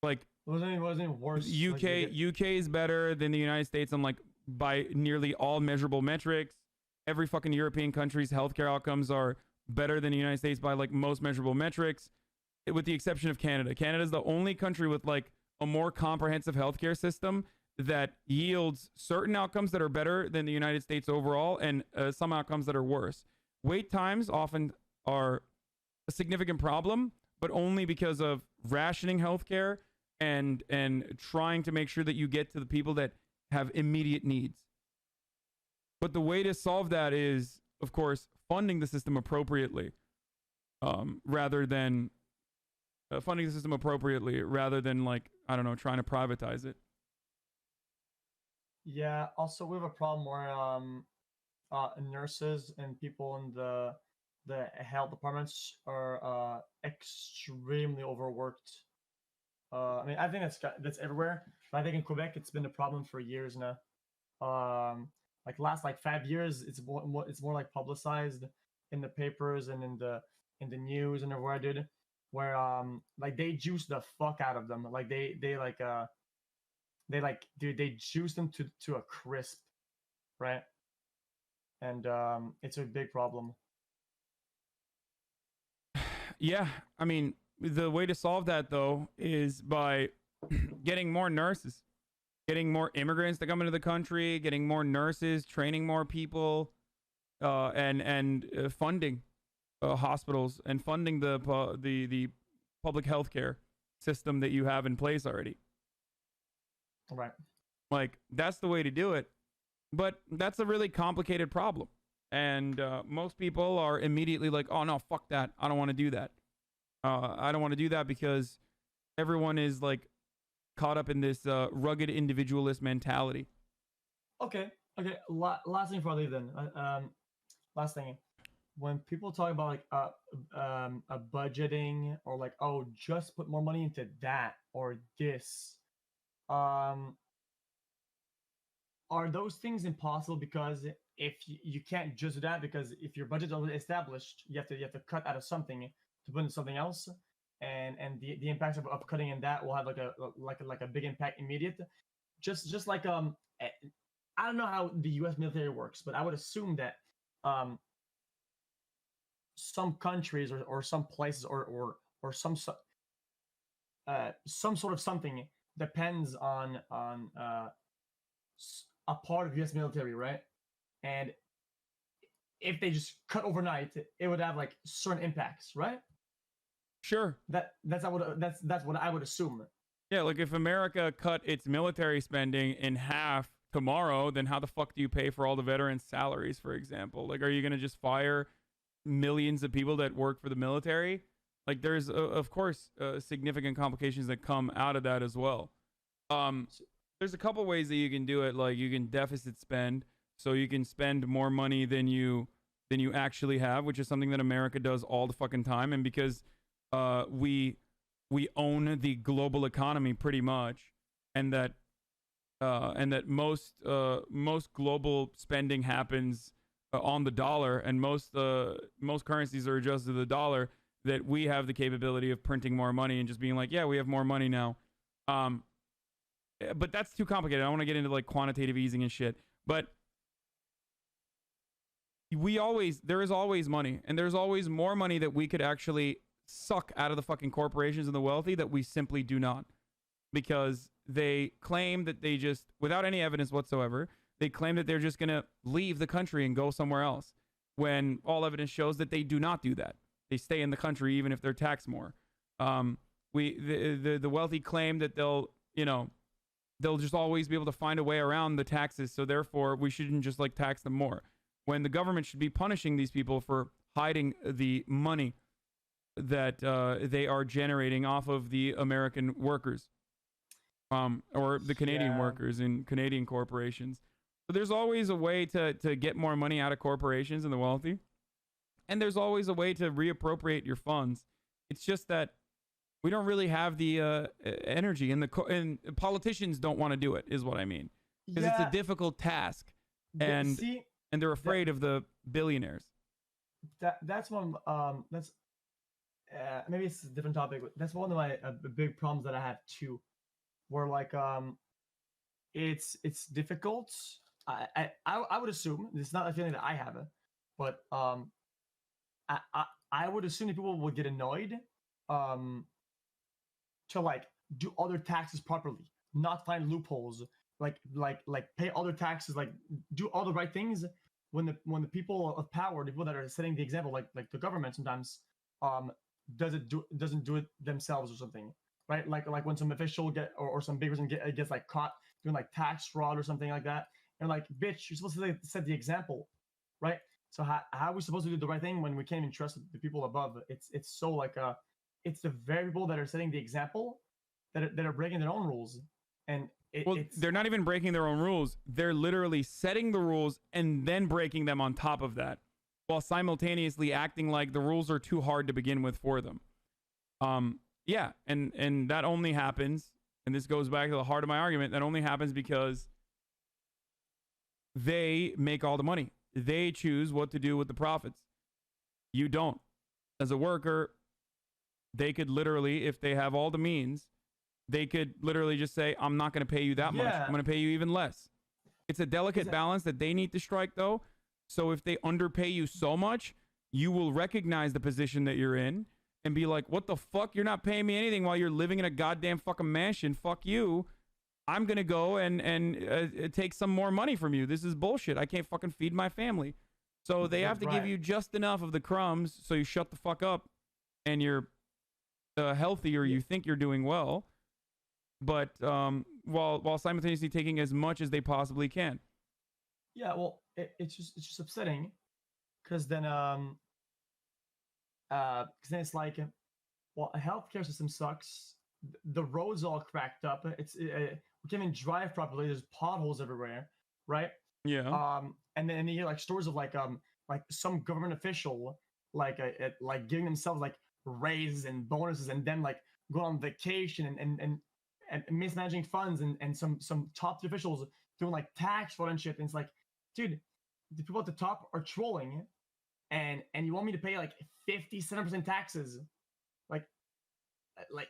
Like, wasn't worse. UK is better than the United States on like by nearly all measurable metrics. Every fucking European country's healthcare outcomes are better than the United States by like most measurable metrics, with the exception of Canada. Canada is the only country with like a more comprehensive healthcare system that yields certain outcomes that are better than the United States overall and some outcomes that are worse. Wait times often are a significant problem, but only because of rationing healthcare and trying to make sure that you get to the people that have immediate needs. But the way to solve that is, of course, funding the system appropriately, rather than like, I don't know, trying to privatize it. Yeah. Also, we have a problem where nurses and people in the health departments are extremely overworked. I mean, I think that's everywhere, but I think in Quebec it's been a problem for years now. Like last 5 years, it's more like publicized in the papers and in the news and everywhere I did, where like they juice the fuck out of them. Like they juice them to a crisp, right? And it's a big problem. Yeah, I mean, the way to solve that though is by getting more nurses, getting more immigrants to come into the country, getting more nurses, training more people, and funding hospitals and funding the public healthcare system that you have in place already. Right. Like that's the way to do it, but that's a really complicated problem, and most people are immediately like, "Oh no, fuck that! I don't want to do that. I don't want to do that because everyone is like caught up in this rugged individualist mentality." Okay. Last thing before I leave then. Last thing. When people talk about like a budgeting or like, oh, just put more money into that or this, are those things impossible? Because if you can't just do that, because if your budget's already established, you have to cut out of something to put into something else, and the impact of cutting in that will have like a big impact immediate. Just like I don't know how the U.S. military works, but I would assume that some countries or some places or some sort of something depends on a part of U.S. military, right? And if they just cut overnight, it would have like certain impacts, right? Sure. That's what I would assume. Yeah, like if America cut its military spending in half tomorrow, then how the fuck do you pay for all the veterans' salaries, for example? Like, are you going to just fire millions of people that work for the military? Like, there's, of course, significant complications that come out of that as well. There's a couple ways that you can do it. Like, you can deficit spend, so you can spend more money than you than you actually have, which is something that America does all the fucking time. And because we own the global economy pretty much, and that most global spending happens on the dollar, and most currencies are adjusted to the dollar, that we have the capability of printing more money and just being like, yeah, we have more money now. But that's too complicated. I don't want to get into like quantitative easing and shit. But there is always money, and there's always more money that we could actually suck out of the fucking corporations and the wealthy that we simply do not, because they claim that they just, without any evidence whatsoever, they claim that they're just going to leave the country and go somewhere else, when all evidence shows that they do not do that. They stay in the country even if they're taxed more. The wealthy claim that they'll just always be able to find a way around the taxes, so therefore we shouldn't just like tax them more, when the government should be punishing these people for hiding the money that they are generating off of the American workers, or the Canadian workers in Canadian corporations. So there's always a way to get more money out of corporations and the wealthy, and there's always a way to reappropriate your funds. It's just that we don't really have the energy, and politicians don't want to do it, is what I mean, because it's a difficult task, and they're afraid of the billionaires. That's one. That's maybe it's a different topic, but that's one of my big problems that I have too, where like it's difficult. I would assume, it's not a feeling that I have, but I would assume that people would get annoyed to like do other taxes properly, not find loopholes, like pay other taxes, like do all the right things, when the people of power, the people that are setting the example, like the government sometimes doesn't do it themselves or something, right? Like when some official or some big person gets like caught doing like tax fraud or something like that, and like, bitch, you're supposed to set the example, right? So how are we supposed to do the right thing when we can't even trust the people above? It's so like it's the very people that are setting the example that are breaking their own rules, and they're not even breaking their own rules. They're literally setting the rules and then breaking them on top of that, while simultaneously acting like the rules are too hard to begin with for them. Yeah, and that only happens, and this goes back to the heart of my argument, that only happens because they make all the money. They choose what to do with the profits. You don't. As a worker, they could literally, if they have all the means, they could literally just say, I'm not going to pay you that much. I'm going to pay you even less. It's a delicate balance that they need to strike, though. So if they underpay you so much, you will recognize the position that you're in and be like, what the fuck? You're not paying me anything while you're living in a goddamn fucking mansion. Fuck you. I'm going to go and take some more money from you. This is bullshit. I can't fucking feed my family. So they have to give you just enough of the crumbs so you shut the fuck up and you're healthy, or you think you're doing well, but while simultaneously taking as much as they possibly can. Yeah, well, it's just upsetting, because then it's like, well, a healthcare system sucks. The roads all cracked up. We can't even drive properly. There's potholes everywhere, right? Yeah. And then you hear like stories of like some government official like giving themselves like raises and bonuses, and then like go on vacation and mismanaging funds, and some top officials doing like tax fraud and shit. And it's like, dude, the people at the top are trolling, and you want me to pay like 57% taxes? I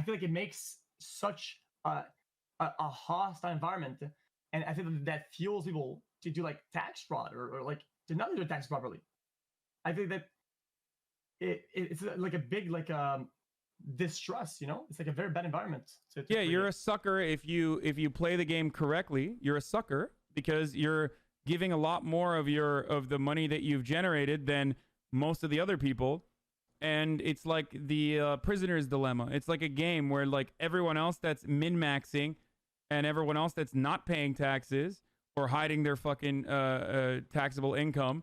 feel like it makes such a hostile environment, and I think that fuels people to do like tax fraud or like to not do tax properly. I think that it's like a big distrust, it's like a very bad environment to yeah, create. You're a sucker if you play the game correctly. You're a sucker because you're giving a lot more of the money that you've generated than most of the other people. And it's like the prisoner's dilemma. It's like a game where like everyone else that's min-maxing and everyone else that's not paying taxes or hiding their fucking taxable income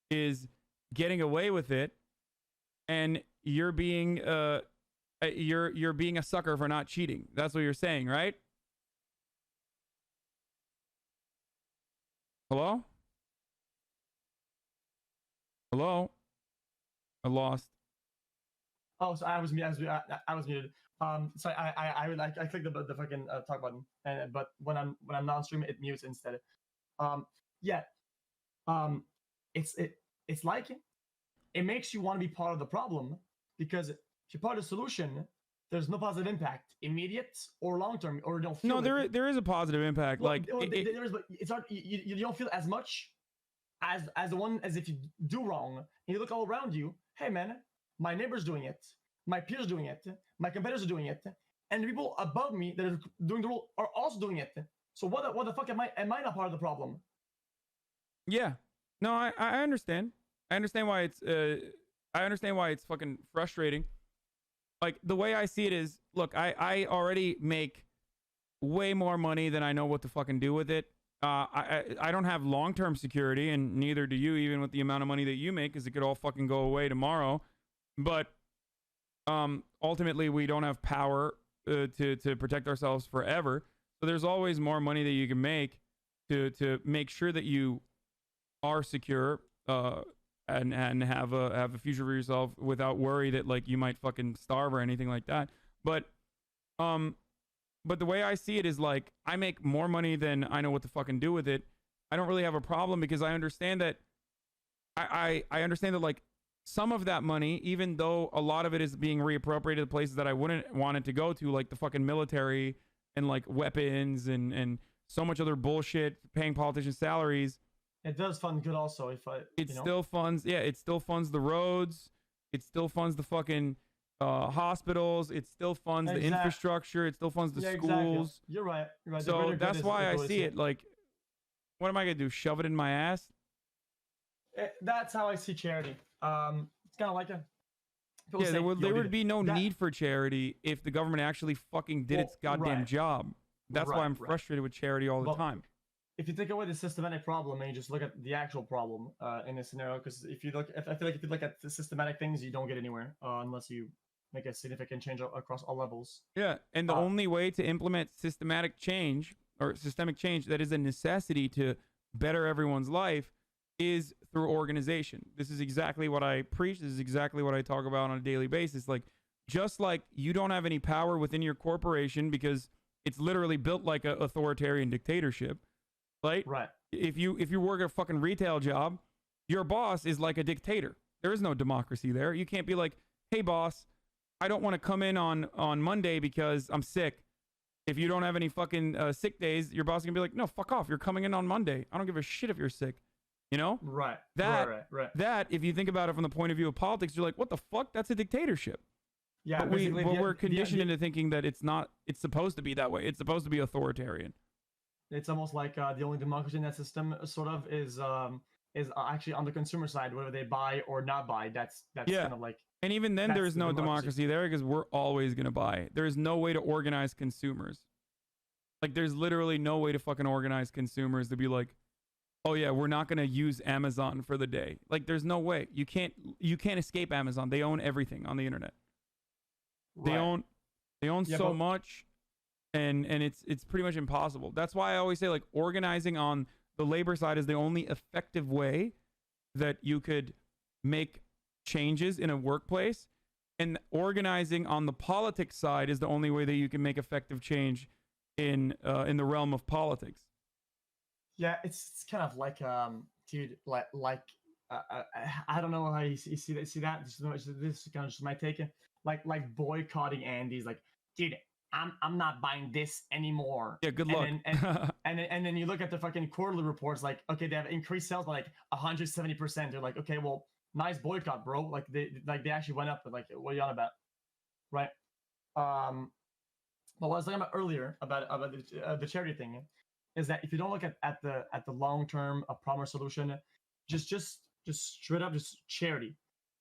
is getting away with it, and you're being you're being a sucker for not cheating. That's what you're saying, right? Hello? Hello? I lost. Oh, so I was muted. So I clicked the fucking talk button, and but when I'm not streaming, it mutes instead. Um, yeah. It's it's like it makes you want to be part of the problem, because if you're part of the solution, there's no positive impact, immediate or long term, or don't feel. No, there is a positive impact. Well, like there is, but it's not. You don't feel as much as the one as if you do wrong. And you look all around you. Hey man, my neighbor's doing it, my peers doing it, my competitors are doing it, and the people above me that are doing the rule are also doing it. So what the fuck am I not part of the problem? Yeah. No, I understand. I understand why it's fucking frustrating. Like, the way I see it is, look, I already make way more money than I know what to fucking do with it. I don't have long-term security, and neither do you, even with the amount of money that you make, because it could all fucking go away tomorrow. But ultimately, we don't have power to protect ourselves forever. So there's always more money that you can make to make sure that you are secure and have a future for yourself without worry that like you might fucking starve or anything like that. But the way I see it is, like, I make more money than I know what to fucking do with it. I don't really have a problem, because I understand that I understand that, like, some of that money, even though a lot of it is being reappropriated to places that I wouldn't want it to go to, like the fucking military and like weapons and so much other bullshit, paying politicians salaries. It does fund good also. It still funds, yeah, it still funds the roads. It still funds the fucking hospitals. It still funds the infrastructure. It still funds the schools. Exactly. You're right. So that's why I see it. Like, what am I gonna do? Shove it in my ass? That's how I see charity. It's kind of like a. Yeah, there would be no need for charity if the government actually fucking did its goddamn job. That's why I'm frustrated with charity all the time. If you take away the systematic problem and you just look at the actual problem in this scenario, because I feel like if you look at the systematic things, you don't get anywhere unless you make a significant change across all levels. Yeah, and the only way to implement systemic change that is a necessity to better everyone's life is through organization. This is exactly what I preach. This is exactly what I talk about on a daily basis. Like, just like you don't have any power within your corporation because it's literally built like an authoritarian dictatorship. Right? If you work a fucking retail job, your boss is like a dictator. There is no democracy there. You can't be like, hey boss, I don't want to come in on Monday because I'm sick. If you don't have any fucking sick days, your boss is gonna be like, no, fuck off. You're coming in on Monday. I don't give a shit if you're sick. You know? Right. That, if you think about it from the point of view of politics, you're like, what the fuck? That's a dictatorship. Yeah. But we're conditioned into thinking that it's not. It's supposed to be that way. It's supposed to be authoritarian. It's almost like the only democracy in that system sort of is actually on the consumer side, whether they buy or not buy. That's kind of like. And even then, there's no democracy there because we're always gonna buy. There is no way to organize consumers. Like, there's literally no way to fucking organize consumers to be like, oh yeah, we're not gonna use Amazon for the day. Like, there's no way. You can't escape Amazon. They own everything on the internet. They own so much. And it's pretty much impossible. That's why I always say, like, organizing on the labor side is the only effective way that you could make changes in a workplace, and organizing on the politics side is the only way that you can make effective change in the realm of politics. Yeah, it's kind of like dude, like I don't know how you see that. This is kind of just my take. Like boycotting Andy's, like, dude, I'm not buying this anymore. Yeah, good luck. And then you look at the fucking quarterly reports, like, okay, they have increased sales by like 170%. They're like, okay, well, nice boycott, bro. Like they actually went up. But like, what are you on about, right? But what I was talking about earlier about the charity thing is that if you don't look at the long term problem or solution, just straight up just charity,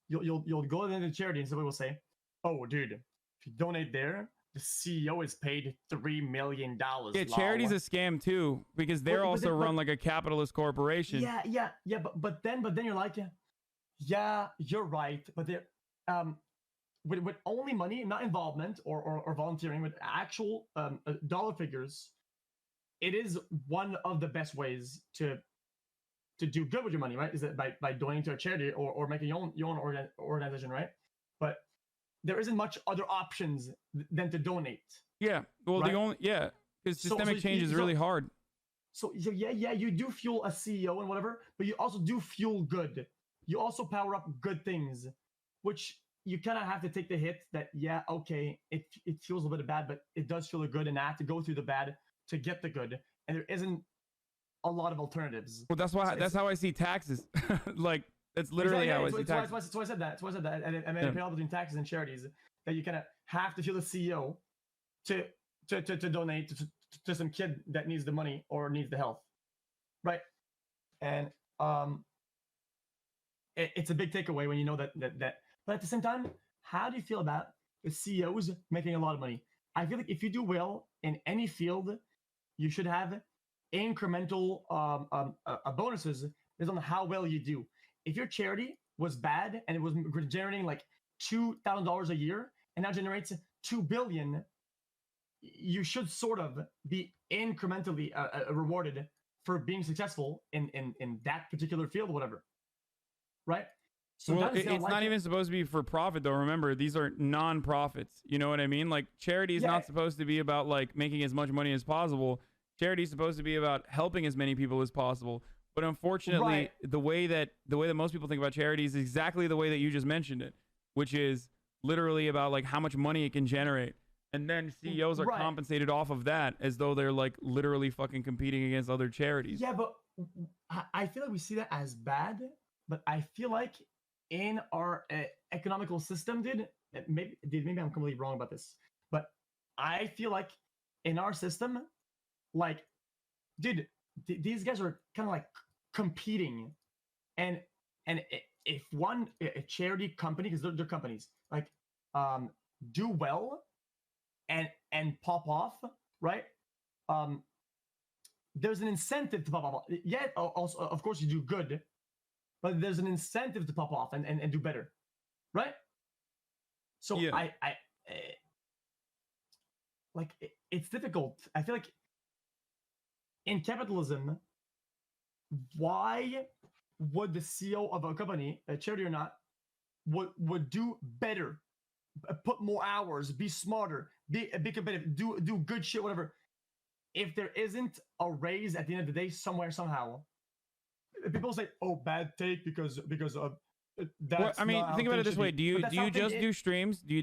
you'll go into charity and somebody will say, oh, dude, if you donate there, the CEO is paid $3 million. Yeah, charity's a scam too, because they're also run like a capitalist corporation. Yeah. But then you're like, yeah, you're right. But they're with only money, not involvement or volunteering, with actual dollar figures, it is one of the best ways to to do good with your money, right? Is it by donating to a charity or making your own organization, right? But there isn't much other options than to donate. Yeah. Well, right? the only because systemic change is really hard. So yeah, you do fuel a CEO and whatever, but you also do fuel good. You also power up good things, which you kind of have to take the hit that, yeah, okay, it feels a bit bad, but it does feel good, and I have to go through the bad to get the good. And there isn't a lot of alternatives. Well, that's how I see taxes. Like, that's literally how I see taxes. So I said that. So I said that. And I made a parallel between taxes and charities, that you kind of have to feel the CEO to donate to some kid that needs the money or needs the health, right? And it's a big takeaway when you know that. But at the same time, how do you feel about the CEOs making a lot of money? I feel like if you do well in any field, you should have incremental bonuses based on how well you do. If your charity was bad and it was generating like $2,000 a year and now generates $2 billion, you should sort of be incrementally rewarded for being successful in that particular field, whatever. Right? So well, it's not even supposed to be for profit, though. Remember, these are non-profits. You know what I mean? Like, charity is not supposed to be about like making as much money as possible. Charity is supposed to be about helping as many people as possible. But unfortunately, the way that most people think about charity is exactly the way that you just mentioned it, which is literally about like how much money it can generate. And then CEOs are compensated off of that as though they're like literally fucking competing against other charities. Yeah, but I feel like we see that as bad, but I feel like in our economical system, maybe I'm completely wrong about this, but I feel like in our system, like, dude, these guys are kind of like competing, and if a charity company, because they're companies, like do well and pop off, right? There's an incentive to pop off. Yeah, also of course you do good, but there's an incentive to pop off and do better, right? So yeah. It's difficult. I feel like in capitalism, why would the CEO of a company, a charity or not, would do better, put more hours, be smarter, be competitive, do good shit, whatever, if there isn't a raise at the end of the day somewhere, somehow? People say, "Oh, bad take because of that." Well, I mean, think about it this way: do you just do streams? Do you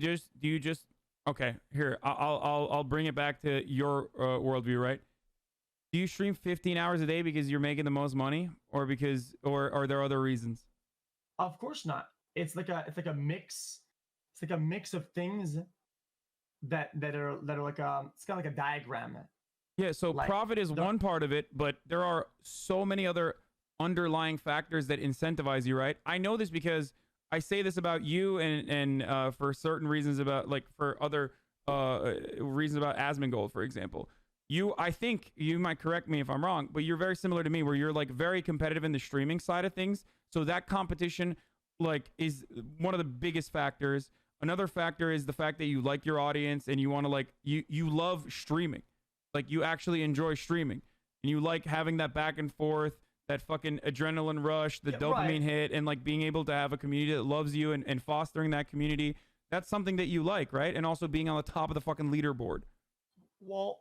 just okay? Here, I'll bring it back to your worldview, right? Do you stream 15 hours a day because you're making the most money, or are there other reasons? Of course not. It's like a mix. It's like a mix of things that are like it's kind of like a diagram. Yeah. So like, profit is one part of it, but there are so many other underlying factors that incentivize you, right? I know this because I say this about you and for certain reasons about like for other reasons about Asmongold, for example. I think you might correct me if I'm wrong, but you're very similar to me where you're like very competitive in the streaming side of things. So that competition like is one of the biggest factors. Another factor is the fact that you like your audience and you want to like you love streaming. Like you actually enjoy streaming and you like having that back and forth, that fucking adrenaline rush, the dopamine hit, and like being able to have a community that loves you and fostering that community. That's something that you like, right? And also being on the top of the fucking leaderboard. Well,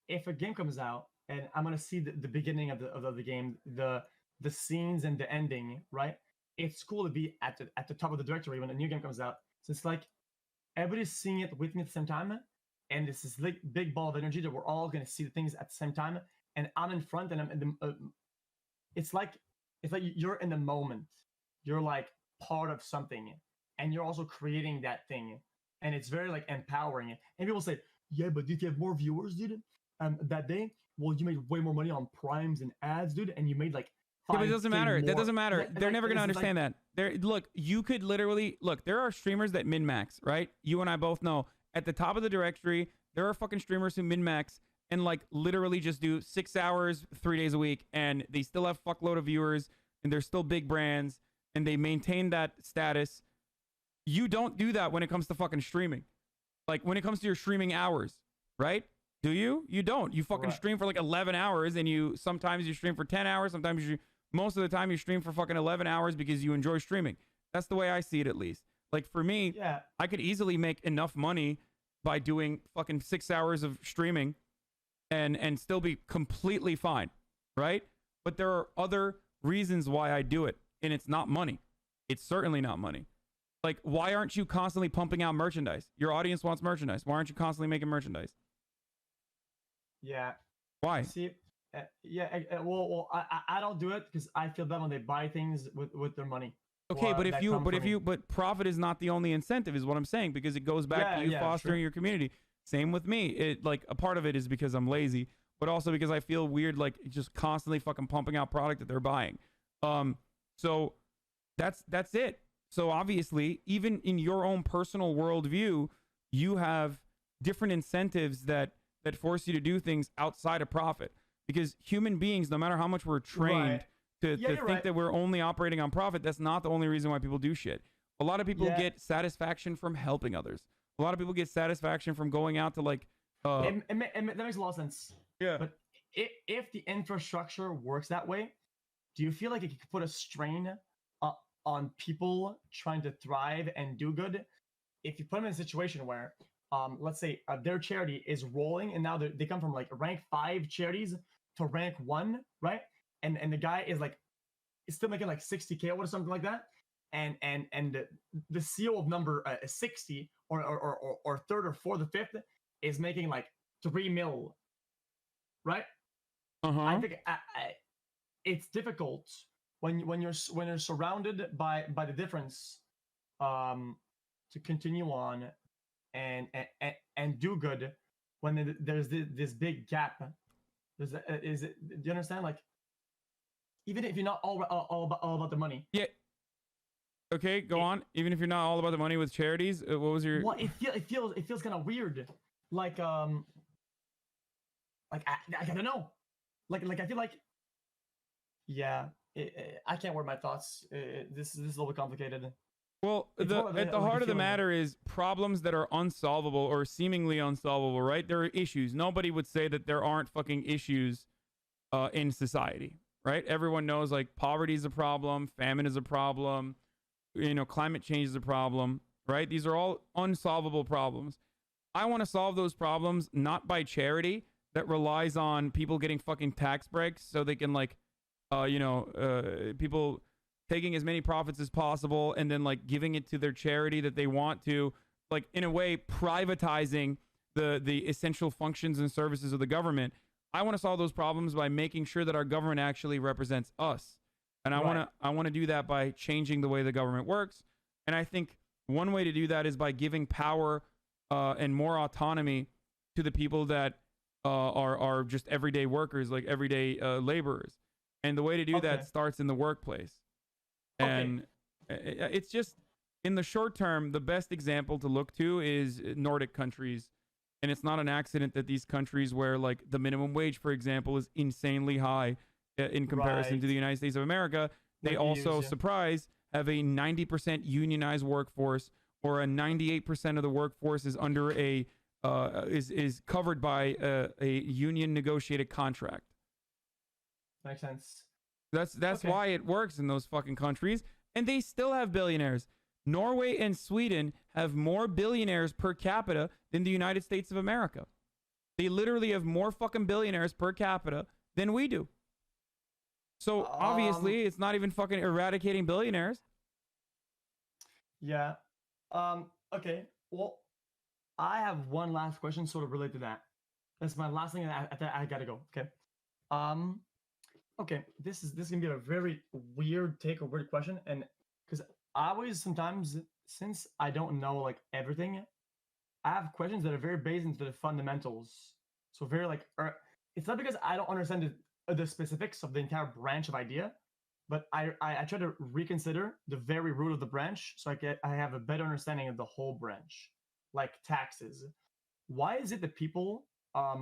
if a game comes out and I'm gonna see the beginning of the game, the scenes and the ending, right? It's cool to be at the top of the directory when a new game comes out. So it's like everybody's seeing it with me at the same time, and it's this like big ball of energy that we're all gonna see the things at the same time. And I'm in front, and I'm in the. It's like you're in the moment. You're like part of something, and you're also creating that thing, and it's very like empowering. And people say, "Yeah, but did you have more viewers, dude? That day? Well, you made way more money on primes and ads, dude, and you made like." Yeah, but it doesn't matter. That doesn't matter. They're never gonna understand that. Look, you could literally look. There are streamers that min-max, right? You and I both know. At the top of the directory, there are fucking streamers who min-max and like literally just do 6 hours, 3 days a week, and they still have fuckload of viewers, and they're still big brands, and they maintain that status. You don't do that when it comes to fucking streaming. Like when it comes to your streaming hours, right? Do you? You don't. You fucking stream for like 11 hours, and sometimes you stream for 10 hours, sometimes you most of the time you stream for fucking 11 hours because you enjoy streaming. That's the way I see it, at least. Like for me, Yeah. I could easily make enough money by doing fucking 6 hours of streaming and still be completely fine, right? But there are other reasons why I do it, and it's not money. It's certainly not money. Like, why aren't you constantly pumping out merchandise? Your audience wants merchandise. Why aren't you constantly making merchandise? Yeah. Why? See, well, I don't do it because I feel bad when they buy things with their money. Okay, but profit is not the only incentive, is what I'm saying, because it goes back to you fostering your community. Same with me. It, like, a part of it is because I'm lazy, but also because I feel weird, like, just constantly fucking pumping out product that they're buying. So that's it. So obviously, even in your own personal worldview, you have different incentives that force you to do things outside of profit. Because human beings, no matter how much we're trained to think that we're only operating on profit, that's not the only reason why people do shit. A lot of people get satisfaction from helping others. A lot of people get satisfaction from going out to, like... that makes a lot of sense. Yeah. But if the infrastructure works that way, do you feel like it could put a strain on people trying to thrive and do good? If you put them in a situation where, let's say their charity is rolling and now they come from like rank 5 charities to rank 1, right? And the guy is like, is still making like 60K or something like that. And the CEO of number 60 or third or fourth or fifth is making like 3 mil, right? I think it's difficult when you're surrounded by the difference to continue on and do good when there's this big gap. Do you understand? Like, even if you're not all about the money. Yeah. Okay, go on. Even if you're not all about the money with charities, what was your? Well, it feels kind of weird. Like I don't know. Like I feel like, yeah, I can't word my thoughts. This is a little bit complicated. Well, at the heart of the matter is problems that are unsolvable or seemingly unsolvable, right? There are issues. Nobody would say that there aren't fucking issues in society, right? Everyone knows, like, poverty is a problem, famine is a problem, you know, climate change is a problem, right? These are all unsolvable problems. I want to solve those problems not by charity that relies on people getting fucking tax breaks so they can, like, people taking as many profits as possible and then, like, giving it to their charity that they want to, like, in a way privatizing the essential functions and services of the government. I want to solve those problems by making sure that our government actually represents us. And I want to do that by changing the way the government works. And I think one way to do that is by giving power and more autonomy to the people that are just everyday workers, like everyday laborers. And the way to do that starts in the workplace. And it's just, in the short term, the best example to look to is Nordic countries. And it's not an accident that these countries where, like, the minimum wage, for example, is insanely high in comparison to the United States of America, they also, surprise, have a 90% unionized workforce, or a 98% of the workforce is under is covered by a union negotiated contract. Makes sense. That's why it works in those fucking countries, and they still have billionaires. Norway and Sweden have more billionaires per capita than the United States of America. They literally have more fucking billionaires per capita than we do. So obviously, it's not even fucking eradicating billionaires. Yeah. Okay. Well, I have one last question sort of related to that. That's my last thing. I gotta go. Okay. Okay. This is gonna be a very weird take or weird question, and because I always sometimes, since I don't know like everything, I have questions that are very based into the fundamentals. So very like, it's not because I don't understand the specifics of the entire branch of idea, but I try to reconsider the very root of the branch so I have a better understanding of the whole branch, like taxes. Why is it that people,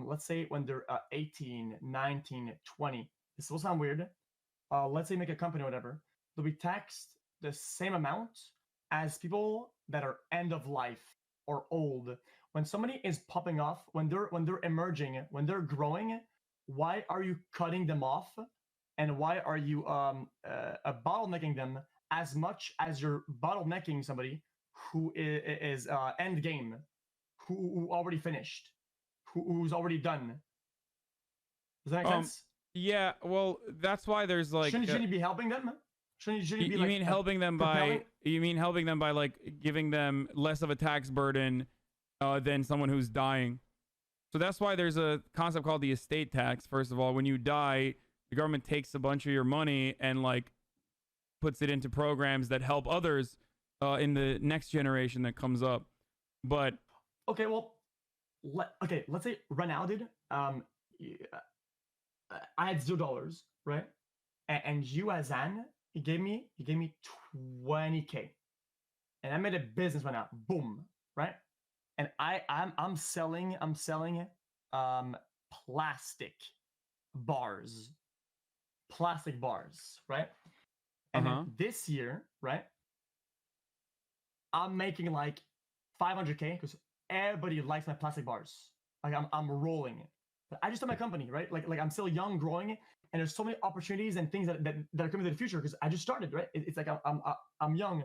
let's say when they're 18, 19, 20, this will sound weird, let's say make a company or whatever, they'll be taxed the same amount as people that are end of life or old. When somebody is popping off, when they're emerging, when they're growing, why are you cutting them off and why are you bottlenecking them as much as you're bottlenecking somebody who is end game, who already finished, who's already done? Does that make sense? Yeah, well, that's why there's like. Shouldn't you be helping them? Shouldn't you be you like? Mean helping them propelling? by? You mean helping them by like giving them less of a tax burden than someone who's dying? So that's why there's a concept called the estate tax. First of all, when you die, the government takes a bunch of your money and like puts it into programs that help others in the next generation that comes up. But okay, well, let's say right now, dude. I had $0, right? And you, Hasan, you gave me 20K, and I made a business right now. Boom, right? And I'm selling plastic bars, right? And then this year, right? I'm making like 500K because everybody likes my plastic bars. Like I'm rolling it. But I just started my company, right? Like I'm still young, growing, and there's so many opportunities and things that are coming to the future because I just started, right? It's like I'm young.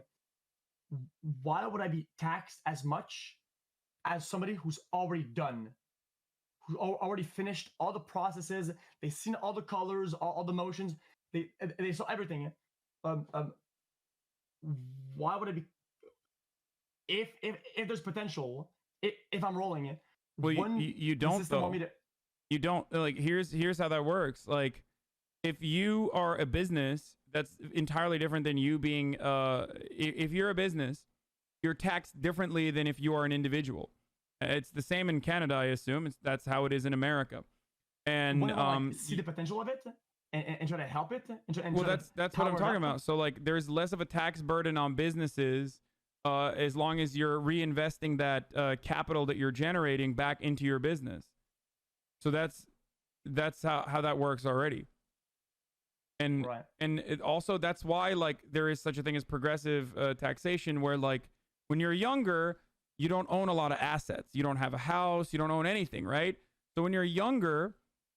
Why would I be taxed as much as somebody who's already done, who already finished all the processes? They've seen all the colors, all the motions. They saw everything. Why would I be? If there's potential, if I'm rolling it, well, you don't though. You don't, like, here's how that works. Like, if you are a business, that's entirely different than you being if you're a business, you're taxed differently than if you are an individual. It's the same in Canada, I assume. That's how it is in America. And like, see the potential of it and try to help it. Well, that's what I'm talking about. So like, there's less of a tax burden on businesses as long as you're reinvesting that capital that you're generating back into your business. So that's how that works already. And right. And it also, that's why like there is such a thing as progressive taxation, where like when you're younger, you don't own a lot of assets. You don't have a house. You don't own anything, right? So when you're younger,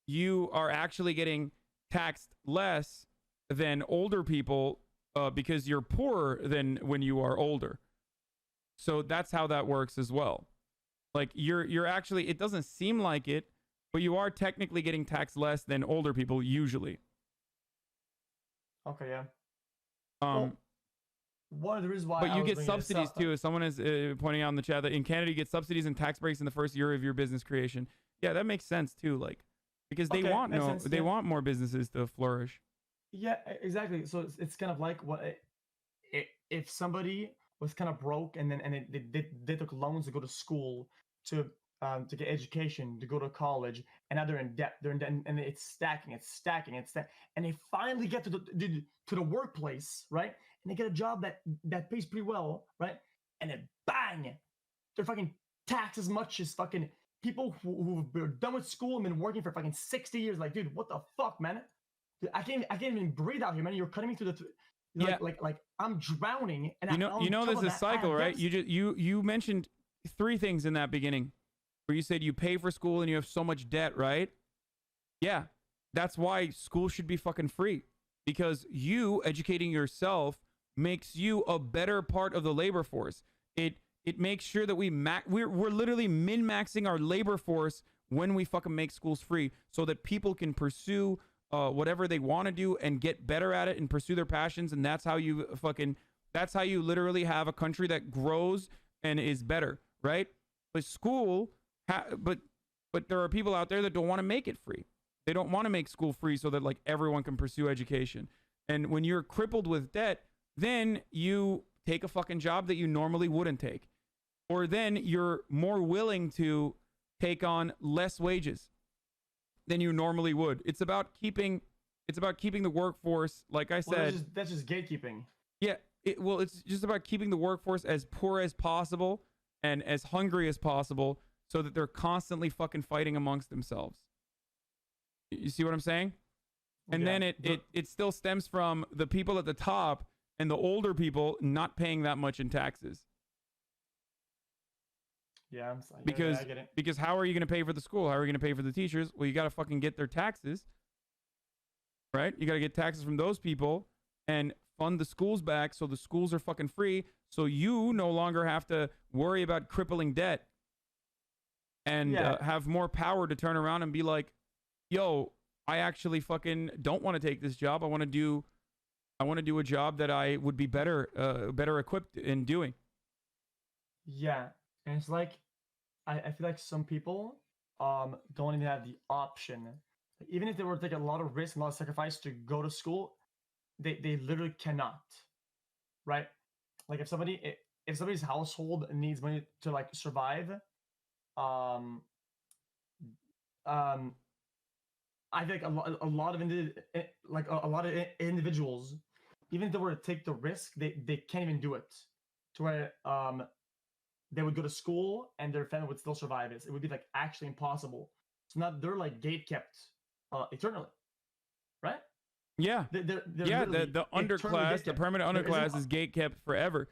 you are actually getting taxed less than older people because you're poorer than when you are older. So that's how that works as well. Like you're actually, it doesn't seem like it, but you are technically getting taxed less than older people usually. Okay, yeah. Well, one of the reasons why. But you get subsidies too. Someone is pointing out in the chat that in Canada you get subsidies and tax breaks in the first year of your business creation. Yeah, that makes sense too. Like, because they want more businesses to flourish. Yeah, exactly. So it's kind of like what if somebody was kind of broke and then they took loans to go to school to get education, to go to college, and now they're in debt. And it's stacking, and they finally get to the workplace, right? And they get a job that pays pretty well, right? And then bang, they're fucking taxed as much as fucking people who've been done with school and been working for fucking 60 years. Like, dude, what the fuck, man? Dude, I can't even breathe out here, man. You're cutting me through the like I'm drowning. And you know this is a cycle, right? You mentioned 3 things in that beginning, where you said you pay for school and you have so much debt, right? Yeah, that's why school should be fucking free, because you educating yourself makes you a better part of the labor force. It makes sure that we're literally min-maxing our labor force when we fucking make schools free, so that people can pursue whatever they want to do and get better at it and pursue their passions. And that's how you literally have a country that grows and is better, right? But school, but there are people out there that don't want to make it free. They don't want to make school free so that like everyone can pursue education. And when you're crippled with debt, then you take a fucking job that you normally wouldn't take. Or then you're more willing to take on less wages than you normally would. It's about keeping the workforce, like I said. That's just gatekeeping. Yeah, it's just about keeping the workforce as poor as possible and as hungry as possible, so that they're constantly fucking fighting amongst themselves. You see what I'm saying? And then it still stems from the people at the top and the older people not paying that much in taxes. Yeah, I get it. Because how are you going to pay for the school? How are you going to pay for the teachers? Well, you got to fucking get their taxes. right? You got to get taxes from those people and fund the schools back so the schools are fucking free, so you no longer have to worry about crippling debt and have more power to turn around and be like, yo, I actually fucking don't want to take this job. I want to do a job that I would be better equipped in doing. Yeah, and it's like I feel like some people don't even have the option. Even if they were to take a lot of risk and a lot of sacrifice to go to school, they literally cannot. Right? Like if somebody's household needs money to like survive, um I think a lot of individuals, even if they were to take the risk, they can't even do it. To where they would go to school and their family would still survive. It would be like actually impossible. So now they're like gate kept eternally, right? Yeah, they're the underclass, the permanent underclass is gate kept forever.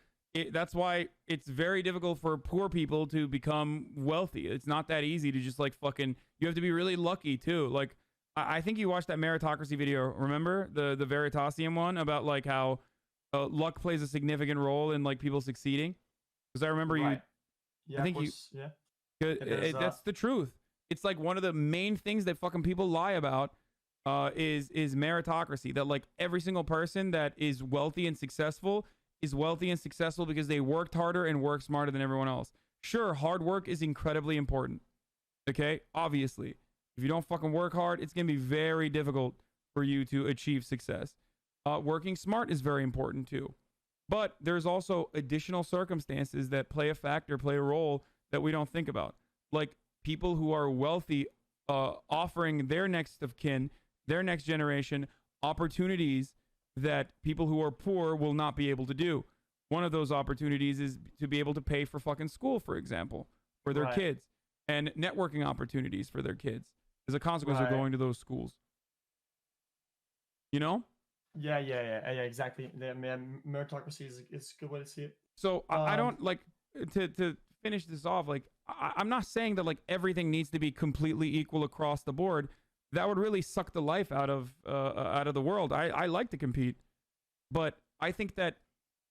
That's why it's very difficult for poor people to become wealthy. It's not that easy to just like fucking. You have to be really lucky too. Like I think you watched that meritocracy video. Remember the Veritasium one about like how luck plays a significant role in like people succeeding. Because I remember right. Yeah, I think that's the truth. It's like one of the main things that fucking people lie about is meritocracy. That like every single person that is wealthy and successful is wealthy and successful because they worked harder and worked smarter than everyone else. Sure, hard work is incredibly important. Okay, obviously, if you don't fucking work hard, it's gonna be very difficult for you to achieve success. Working smart is very important too. But there's also additional circumstances that play a role that we don't think about. Like people who are wealthy offering their next of kin, their next generation, opportunities that people who are poor will not be able to do. One of those opportunities is to be able to pay for fucking school, for example, for their kids, and networking opportunities for their kids as a consequence of going to those schools. You know? Yeah, exactly. The meritocracy is a good way to see it. So I don't like to finish this off. Like I'm not saying that like everything needs to be completely equal across the board. That would really suck the life out of the world. I like to compete, but I think that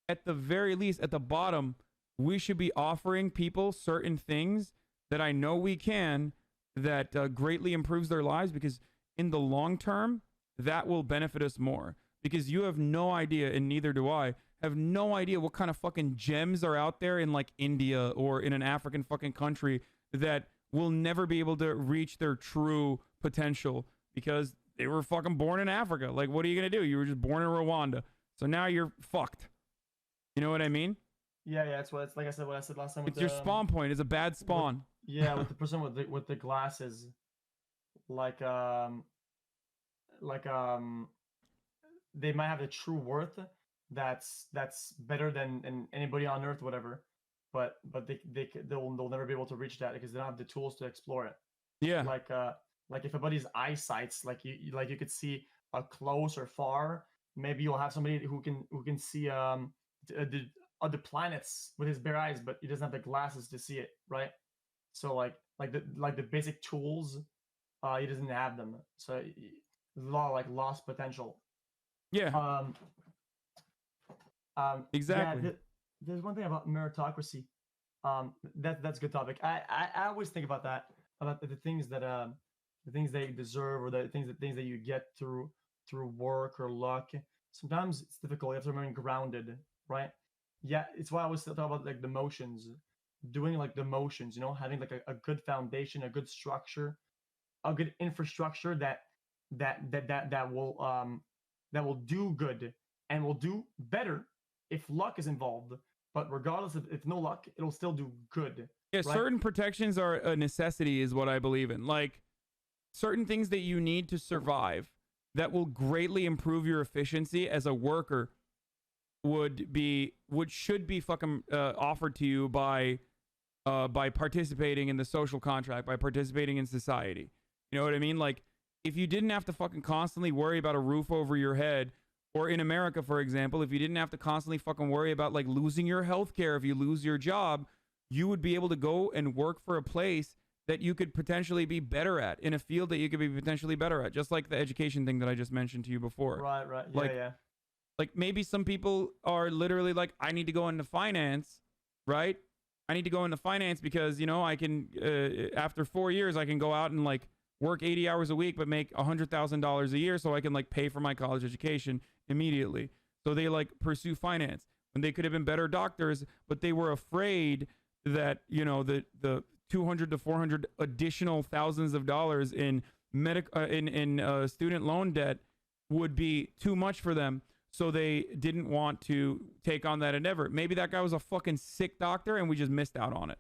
at the very least, at the bottom, we should be offering people certain things that I know we can that greatly improves their lives, because in the long term, that will benefit us more. Because you have no idea, and neither do I, have no idea what kind of fucking gems are out there in like India or in an African fucking country that will never be able to reach their true potential because they were fucking born in Africa. Like, what are you going to do? You were just born in Rwanda. So now you're fucked. You know what I mean? Yeah, it's what it's like I said, what I said last time. It's your spawn point. It's a bad spawn. With the person with the glasses, they might have a true worth that's better than anybody on earth, whatever. But they'll never be able to reach that because they don't have the tools to explore it. Yeah. Like if a buddy's eyesight's like you could see close or far, maybe you'll have somebody who can see the other planets with his bare eyes, but he doesn't have the glasses to see it, right? So like the basic tools, he doesn't have them. So there's a lot of like lost potential. Yeah. Exactly. Yeah, there's one thing about meritocracy. That's a good topic. I always think about that, about the things that you deserve, or the things that you get through work or luck. Sometimes it's difficult. You have to remain grounded, right? Yeah, it's why I always talk about like the motions, doing like the motions. You know, having like a good foundation, a good structure, a good infrastructure that will do good and will do better if luck is involved. But regardless of if no luck, it'll still do good. Yeah, right? Certain protections are a necessity, is what I believe in. Like certain things that you need to survive that will greatly improve your efficiency as a worker should be fucking offered to you by participating in the social contract, by participating in society. You know what I mean? Like if you didn't have to fucking constantly worry about a roof over your head, or in America, for example, if you didn't have to constantly fucking worry about like losing your health care if you lose your job, you would be able to go and work for a place that you could potentially be better at, in a field that you could be potentially better at, just like the education thing that I just mentioned to you before. Right. Yeah, like, yeah. Like maybe some people are literally like, I need to go into finance, right? I need to go into finance because, you know, I can, after 4 years, I can go out and like work 80 hours a week, but make $100,000 a year so I can like pay for my college education immediately. So they like pursue finance when they could have been better doctors, but they were afraid that, you know, the 200 to 400 additional thousands of dollars in student loan debt would be too much for them. So they didn't want to take on that endeavor. Maybe that guy was a fucking sick doctor and we just missed out on it.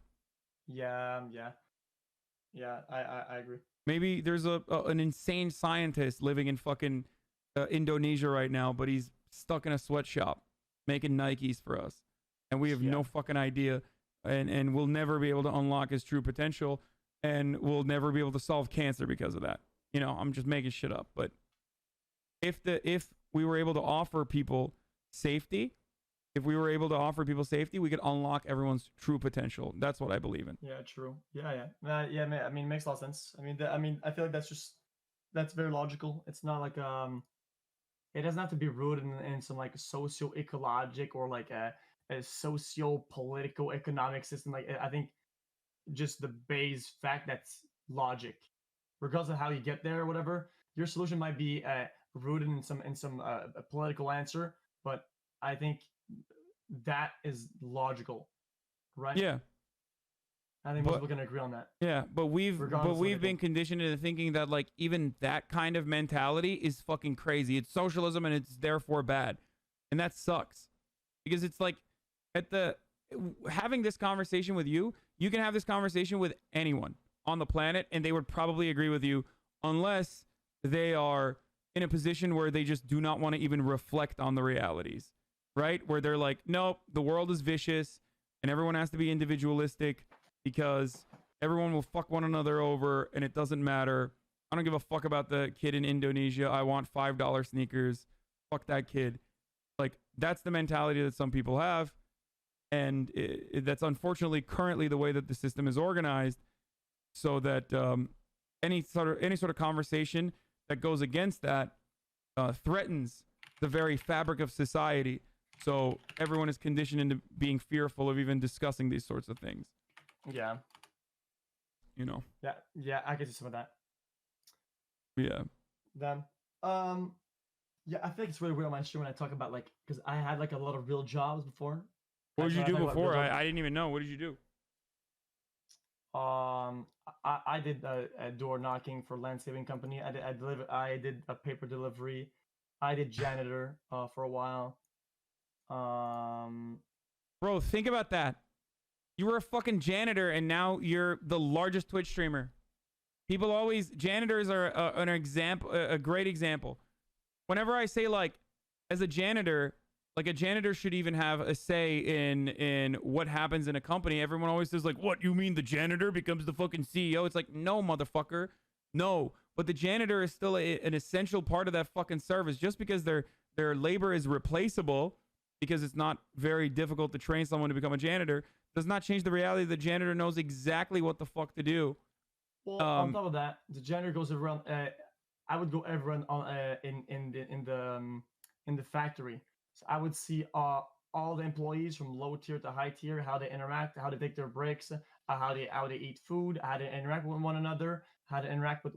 Yeah, I agree. Maybe there's an insane scientist living in fucking Indonesia right now, but he's stuck in a sweatshop making Nikes for us. And we have no fucking idea. And we'll never be able to unlock his true potential. And we'll never be able to solve cancer because of that. You know, I'm just making shit up. But if we were able to offer people safety, we could unlock everyone's true potential. That's what I believe in. Yeah, true. Yeah. Yeah, man, I mean, it makes a lot of sense. I mean, I feel like that's very logical. It's not like it doesn't have to be rooted in some like socio-ecologic or like a socio-political economic system. Like, I think just the base fact that's logic, regardless of how you get there or whatever. Your solution might be rooted in some a political answer, but I think that is logical, right? Yeah. I think most people can agree on that. Yeah, but we've been conditioned into thinking that like even that kind of mentality is fucking crazy. It's socialism and it's therefore bad. And that sucks. Because it's like having this conversation with you can have this conversation with anyone on the planet and they would probably agree with you unless they are in a position where they just do not want to even reflect on the realities, right? Where they're like, nope, the world is vicious and everyone has to be individualistic because everyone will fuck one another over and it doesn't matter. I don't give a fuck about the kid in Indonesia. I want $5 sneakers. Fuck that kid. Like, that's the mentality that some people have. And that's unfortunately currently the way that the system is organized, so that any sort of conversation that goes against that threatens the very fabric of society. So everyone is conditioned into being fearful of even discussing these sorts of things. Yeah. You know. Yeah, I can see some of that. Yeah. Then, yeah, I think it's really weird on my stream when I talk about like, because I had like a lot of real jobs before. What did you do before? I didn't even know. What did you do? I did a door knocking for a landscaping company. I did a paper delivery. I did janitor for a while. Bro, think about that. You were a fucking janitor and now you're the largest Twitch streamer. People always, janitors are an example, a great example. Whenever I say like, as a janitor, like a janitor should even have a say in what happens in a company. Everyone always says like, what, you mean the janitor becomes the fucking CEO? It's like, no, motherfucker. No. But the janitor is still an essential part of that fucking service. Just because their labor is replaceable, because it's not very difficult to train someone to become a janitor, does not change the reality that the janitor knows exactly what the fuck to do. Well, on top of that, the janitor goes around. I would go everyone on in the factory. So I would see all the employees from low tier to high tier, how they interact, how they take their breaks, how they eat food, how they interact with one another, how to interact with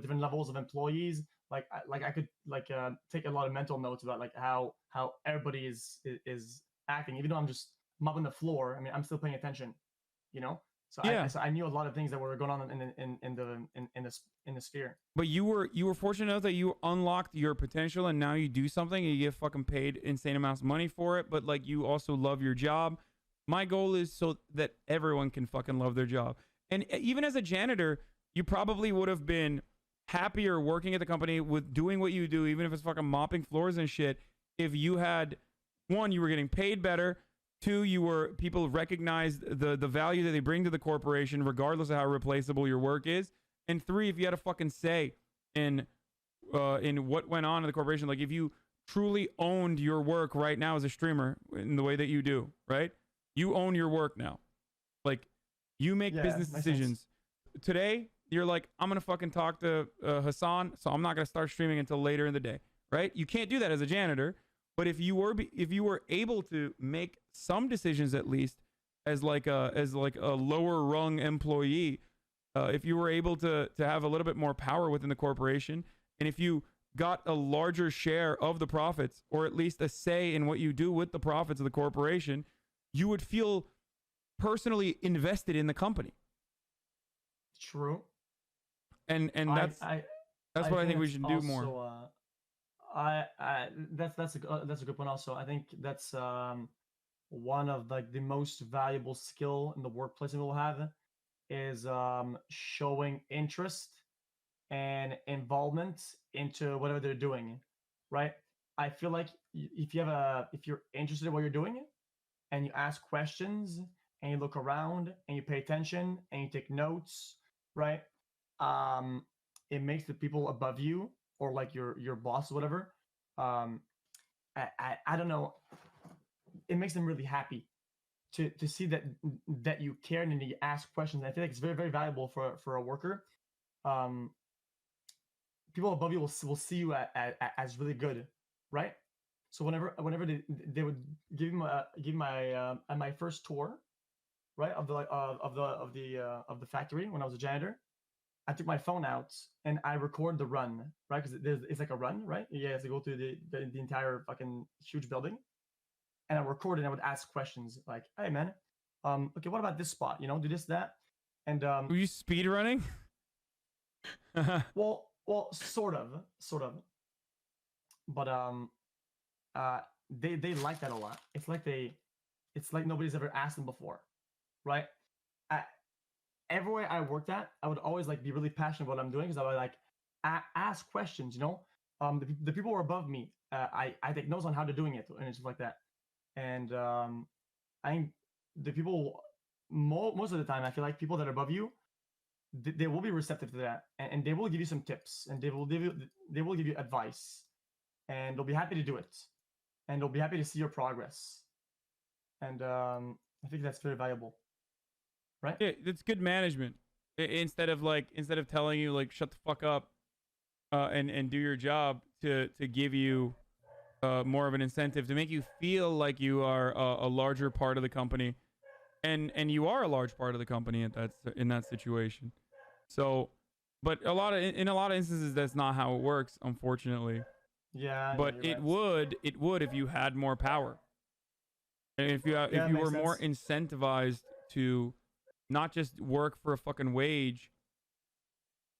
different levels of employees. Like I could take a lot of mental notes about like how everybody is acting, even though I'm just mopping the floor. I mean, I'm still paying attention, you know. So yeah. I knew a lot of things that were going on in the sphere. But you were fortunate enough that you unlocked your potential and now you do something and you get fucking paid insane amounts of money for it. But like, you also love your job. My goal is so that everyone can fucking love their job. And even as a janitor, you probably would have been happier working at the company with doing what you do, even if it's fucking mopping floors and shit, if you had, one, you were getting paid better. Two, people recognized the value that they bring to the corporation, regardless of how replaceable your work is. And three, if you had a fucking say in what went on in the corporation, like if you truly owned your work right now as a streamer in the way that you do, right? You own your work now. Like, You make Yeah, business makes sense. decisions. Today, you're like, I'm gonna fucking talk to Hasan, so I'm not gonna start streaming until later in the day, right? You can't do that as a janitor. But if you were able to make some decisions at least as like a lower rung employee, if you were able to have a little bit more power within the corporation, and if you got a larger share of the profits, or at least a say in what you do with the profits of the corporation, you would feel personally invested in the company. True. And that's what I think we should do more. That's a good point. Also, I think that's one of like the most valuable skill in the workplace that we'll have is showing interest and involvement into whatever they're doing, right? I feel like if you're interested in what you're doing and you ask questions and you look around and you pay attention and you take notes, right? It makes the people above you or like your boss or whatever. I don't know. It makes them really happy to see that you care and you ask questions. I feel like it's very, very valuable for a worker. People above you will see you as really good, right? So whenever they would give my first tour, right, of the factory when I was a janitor, I took my phone out and I record the run, right? Because it's like a run, right? You have to go through the entire fucking huge building, and I recorded and I would ask questions like, "Hey man, okay, what about this spot? You know, do this, that," and Were you speed running? well, sort of, but they like that a lot. It's like nobody's ever asked them before, right? Everywhere I worked at, I would always like be really passionate about what I'm doing because I would like ask questions. You know, the people who are above me, I take notes on how they're doing it and it's just like that. And I think the people most of the time, I feel like people that are above you, they will be receptive to that, and they will give you some tips, and they will give you advice, and they'll be happy to do it, and they'll be happy to see your progress. And I think that's very valuable. Right? Yeah, it's good management. Instead of telling you like shut the fuck up, and do your job to give you more of an incentive to make you feel like you are a larger part of the company, and you are a large part of the company in that situation. So, but in a lot of instances that's not how it works, unfortunately. Yeah. But you're it would if you had more power, and if you were more incentivized to not just work for a fucking wage,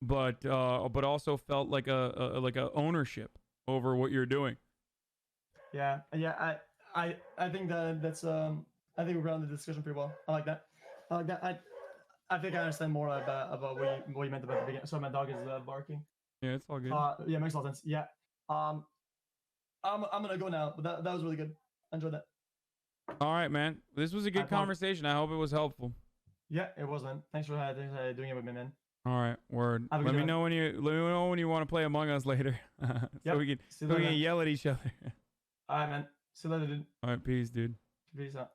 but also felt like a ownership over what you're doing. Yeah. I think that's I think we ran the discussion pretty well. I like that. I think I understand more about what you meant about the beginning. So my dog is barking. Yeah, it's all good. Yeah, makes a lot of sense. Yeah. I'm gonna go now, but that was really good. I enjoyed that. All right, man. This was a good conversation. I hope it was helpful. Yeah, it was, man. Thanks for doing it with me, man. All right, word. Let me know when you want to play Among Us later, so we can yell at each other. All right, man. See you later, dude. All right, peace, dude. Peace out.